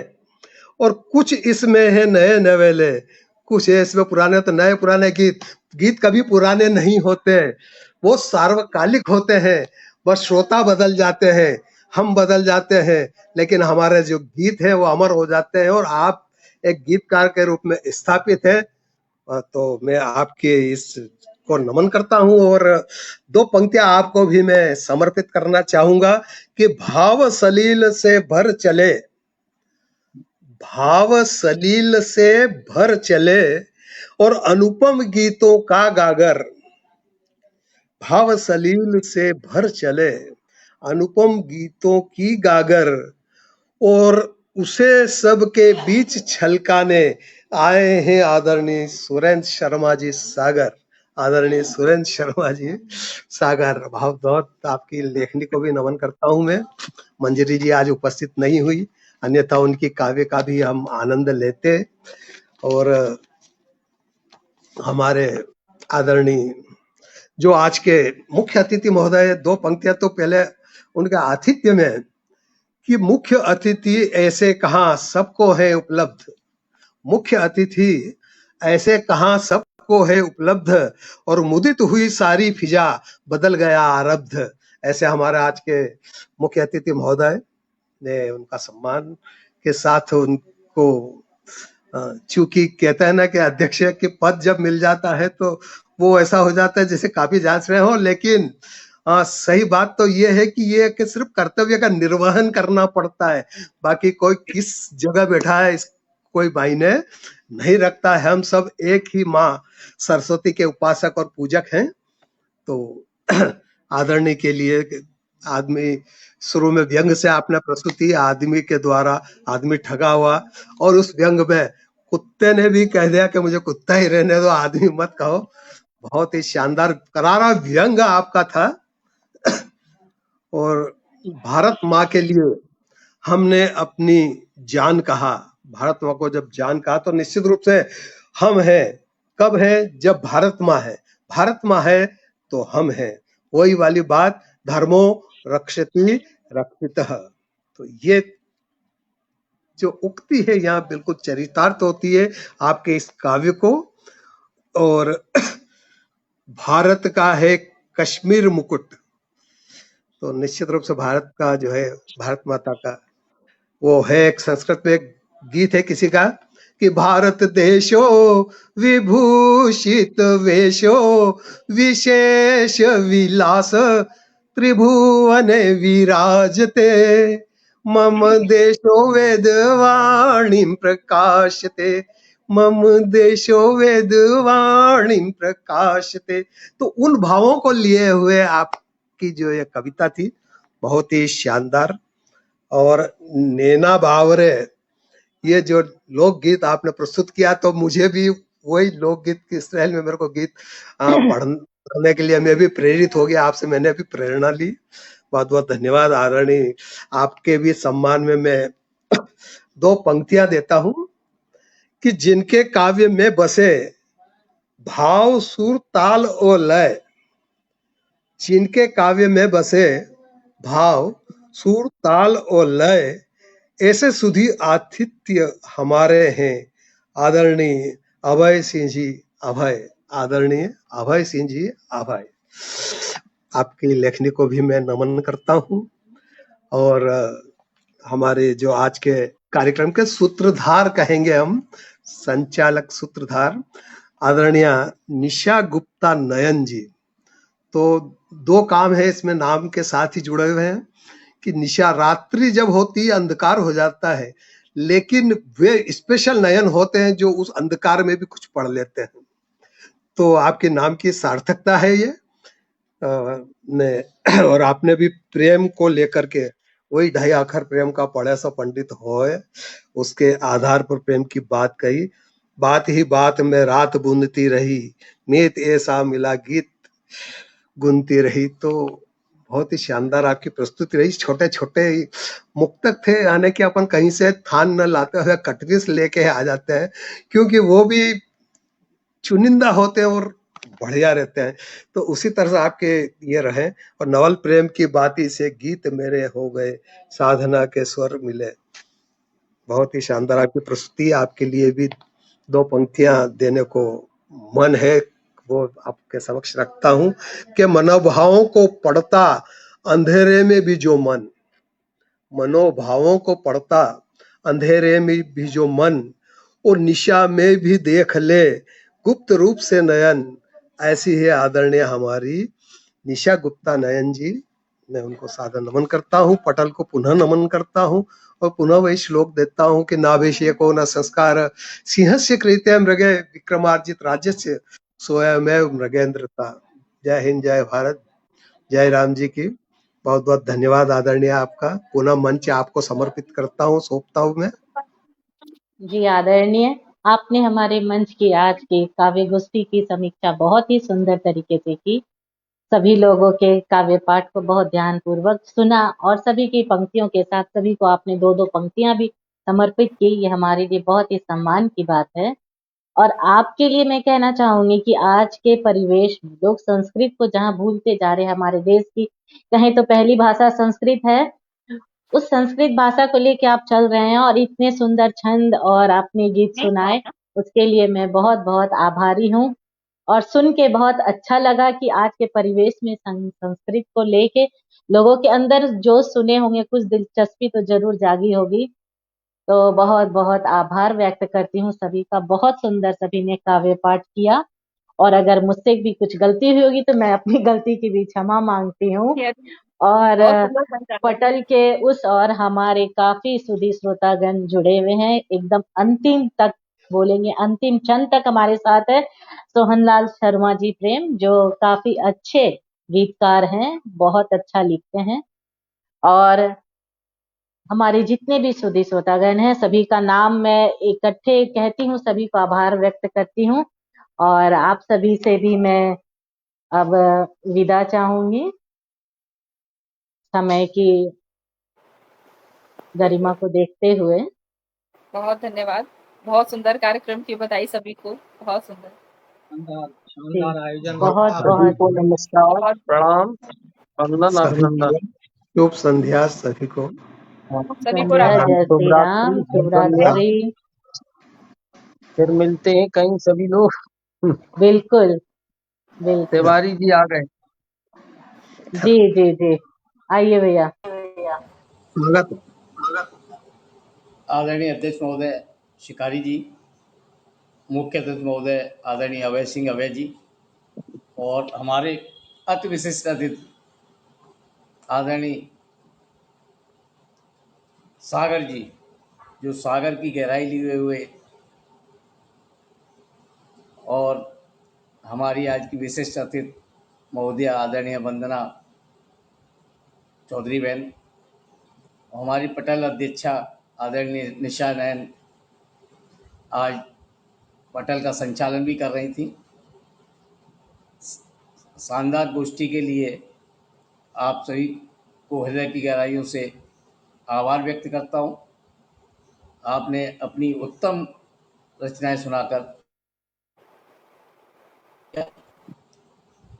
और कुछ इसमें है नए नवेले, कुछ है इसमें पुराने। तो नए पुराने गीत कभी पुराने नहीं होते, वो सार्वकालिक होते हैं। बस श्रोता बदल जाते हैं, हम बदल जाते हैं, लेकिन हमारे जो गीत है वो अमर हो जाते हैं। और आप एक गीतकार के रूप में स्थापित है, तो मैं आपके इस को नमन करता हूं। और दो पंक्तियां आपको भी मैं समर्पित करना चाहूंगा कि भाव सलील से भर चले, भाव सलील से भर चले और अनुपम गीतों का गागर, भाव सलील से भर चले अनुपम गीतों की गागर, और उसे सबके बीच छलकाने आए हैं आदरणीय सुरेंद्र शर्मा जी सागर। आदरणीय सुरेंद्र शर्मा जी सागर, बहुत बहुत आपकी लेखनी को भी नमन करता हूं मैं। मंजरी जी आज उपस्थित नहीं हुई, अन्यथा उनकी काव्य का भी हम आनंद लेते। और हमारे आदरणीय जो आज के मुख्य अतिथि महोदय, दो पंक्तियां तो पहले उनके आतिथ्य में कि मुख्य अतिथि ऐसे कहाँ सबको है उपलब्ध, मुख्य अतिथि ऐसे कहाँ सबको है उपलब्ध, और मुदित हुई सारी फिजा बदल गया आरब्ध। ऐसे हमारे आज के मुख्य अतिथि महोदय ने उनका सम्मान के साथ उनको, चूंकि कहते हैं ना कि अध्यक्ष के पद जब मिल जाता है तो वो ऐसा हो जाता है जैसे काफी जांच रहे हो, लेकिन सही बात तो ये है कि ये कि सिर्फ कर्तव्य का निर्वहन करना पड़ता है, बाकी कोई किस जगह बैठा है इस कोई मायने नहीं रखता है। हम सब एक ही माँ सरस्वती के उपासक और पूजक हैं। तो आदरणीय के लिए आदमी शुरू में व्यंग से आपने प्रस्तुति, आदमी के द्वारा आदमी ठगा हुआ, और उस व्यंग में कुत्ते ने भी कह दिया कि मुझे कुत्ता ही रहने दो, आदमी मत कहो। बहुत ही शानदार करारा व्यंग आपका था। और भारत माँ के लिए हमने अपनी जान कहा। भारत माँ को जब जान कहा तो निश्चित रूप से हम हैं। कब है? जब भारत माँ है। भारत माँ है तो हम हैं। वही वाली बात, धर्मो रक्षति रक्षितः। तो ये जो उक्ति है यहाँ बिल्कुल चरितार्थ होती है आपके इस काव्य को। और भारत का है कश्मीर मुकुट, तो निश्चित रूप से भारत का जो है, भारत माता का वो है। एक संस्कृत में एक गीत है किसी का कि भारत देशो विभूषित वेशो विशेष विलास त्रिभुवन विराजते मम देशो वेदवाणीं प्रकाशते मम देशो वेदवाणीं प्रकाशते। तो उन भावों को लिए हुए आपकी जो ये कविता थी बहुत ही शानदार। और नैना बावरे, ये जो लोकगीत आपने प्रस्तुत किया, तो मुझे भी वही लोकगीत की स्टाइल में मेरे को गीत पढ़ने के लिए मैं भी प्रेरित हो गया। आपसे मैंने भी प्रेरणा ली। बहुत बहुत धन्यवाद आदरणीय। आपके भी सम्मान में मैं 2 पंक्तियां देता हूं कि जिनके काव्य में बसे भाव सुर ताल और लय, जिनके काव्य में बसे भाव सुर ताल और लय, ऐसे सुधी आतिथ्य हमारे हैं आदरणीय अभय सिंह जी अभय। आदरणीय अभय सिंह जी अभय। आपकी लेखनी को भी मैं नमन करता हूं। और हमारे जो आज के कार्यक्रम के सूत्रधार कहेंगे हम, संचालक सूत्रधार आदरणीय निशा गुप्ता नयन जी। तो 2 काम है इसमें नाम के साथ ही जुड़े हुए हैं कि निशा रात्रि जब होती है अंधकार हो जाता है, लेकिन वे स्पेशल नयन होते हैं जो उस अंधकार में भी कुछ पढ़ लेते हैं। तो आपके नाम की सार्थकता है ये। और आपने भी प्रेम को लेकर के वही 2.5 अक्षर प्रेम का पढ़े सो पंडित होए, उसके आधार पर प्रेम की बात कही। बात ही बात में रात बुनती रही, मीत ऐसा मिला गीत गुनती रही। तो बहुत ही शानदार आपकी प्रस्तुति रही। छोटे छोटे मुक्तक थे, यानी कि अपन कहीं से थान न लाते हुए कटविस लेके आ जाते हैं, क्योंकि वो भी चुनिंदा होते हैं और बढ़िया रहते हैं। तो उसी तरह से आपके ये रहे। और नवल प्रेम की बाती से गीत मेरे हो गए, साधना के स्वर मिले। बहुत ही शानदार आपकी प्रस्तुति। आपके लिए भी 2 पंक्तियां देने को मन है, वो आपके समक्ष रखता हूं कि मनोभावों को पढ़ता अंधेरे में भी जो मन, मनोभावों को पढ़ता अंधेरे में भी जो मन, और निशा में भी देख ले गुप्त रूप से नयन। ऐसी है आदरणीय हमारी निशा गुप्ता नयन जी। मैं उनको सादर नमन करता हूँ, पटल को पुनः नमन करता हूँ और पुनः वही श्लोक देता हूँ कि नाभिषेको न संस्कार सिंहस्य कृत्य मृगे विक्रमार्जित राज्यस्य स्वयमेव मृगेंद्रता। जय हिंद, जय भारत, जय राम जी की। बहुत बहुत धन्यवाद आदरणीय आपका। पुनः मंच आपको समर्पित करता हूँ, सौंपता हूँ मैं। जी आदरणीय, आपने हमारे मंच की आज की काव्य गोष्ठी की समीक्षा बहुत ही सुंदर तरीके से की। सभी लोगों के काव्य पाठ को बहुत ध्यान पूर्वक सुना और सभी की पंक्तियों के साथ सभी को आपने 2-2 पंक्तियां भी समर्पित की। ये हमारे लिए बहुत ही सम्मान की बात है। और आपके लिए मैं कहना चाहूंगी कि आज के परिवेश में लोग संस्कृत को जहां भूलते जा रहे हैं, हमारे देश की कहें तो पहली भाषा संस्कृत है, उस संस्कृत भाषा को लेके आप चल रहे हैं और इतने सुंदर छंद और आपने गीत सुनाए, उसके लिए मैं बहुत बहुत आभारी हूँ। और सुन के बहुत अच्छा लगा कि आज के परिवेश में संस्कृत को लेके लोगों के अंदर जो सुने होंगे कुछ दिलचस्पी तो जरूर जागी होगी। तो बहुत बहुत आभार व्यक्त करती हूँ सभी का। बहुत सुंदर सभी ने काव्य पाठ किया और अगर मुझसे भी कुछ गलती हुई होगी तो मैं अपनी गलती की भी क्षमा मांगती हूँ। और पटल के उस और हमारे काफी सुधी श्रोतागण जुड़े हुए हैं, एकदम अंतिम तक बोलेंगे, अंतिम क्षण तक हमारे साथ है सोहनलाल शर्मा जी प्रेम, जो काफी अच्छे गीतकार हैं, बहुत अच्छा लिखते हैं। और हमारे जितने भी सुधी श्रोतागण हैं सभी का नाम मैं इकट्ठे कहती हूँ, सभी को आभार व्यक्त करती हूँ और आप सभी से भी मैं अब विदा चाहूंगी। समय की गरिमा को देखते हुए बहुत धन्यवाद। बहुत सुंदर कार्यक्रम की बधाई सभी को। बहुत सुंदर। शानदार आयोजन बहुत रहा। सभी बहुत को नमस्कार, बहुत प्रणाम, वंदन, सभी अभिनंदन। को शुभ संध्या सभी को। सभी को जय राम जय राम। श्री राम, शुभ शुभ संध्या। रात्रि। फिर मिलते हैं कहीं सभी लोग। बिल्कुल बिल्कुल। तिवारी जी आ गए। जी जी जी, आइए भैया। स्वागत। आदरणीय अध्यक्ष महोदय शिकारी जी, मुख्य अतिथि महोदय आदरणीय अभय सिंह अभय जी और हमारे अति विशिष्ट अतिथि आदरणीय सागर जी, जो सागर की गहराई लिए हुए और हमारी आज की विशिष्ट अतिथि महोदय आदरणीय वंदना चौधरी बहन, हमारी पटल अध्यक्षा आदरणीय निशा नयन आज पटल का संचालन भी कर रही थी। शानदार गोष्ठी के लिए आप सभी को हृदय की गहराइयों से आभार व्यक्त करता हूँ। आपने अपनी उत्तम रचनाएं सुनाकर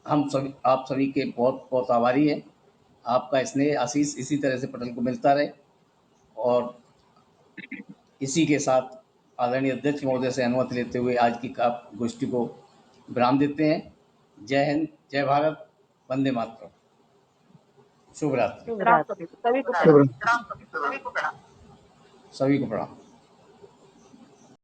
आप सभी के बहुत बहुत आभारी हैं। आपका स्नेह आशीष इसी तरह से पटल को मिलता रहे और इसी के साथ आदरणीय अध्यक्ष महोदय से अनुमति लेते हुए आज की गोष्ठी को विराम देते हैं। जय हिंद, जय भारत, वंदे मातरम। शुभ रात्रि। शुभ रात्रि। शुभ रात्रि। सभी को प्रणाम।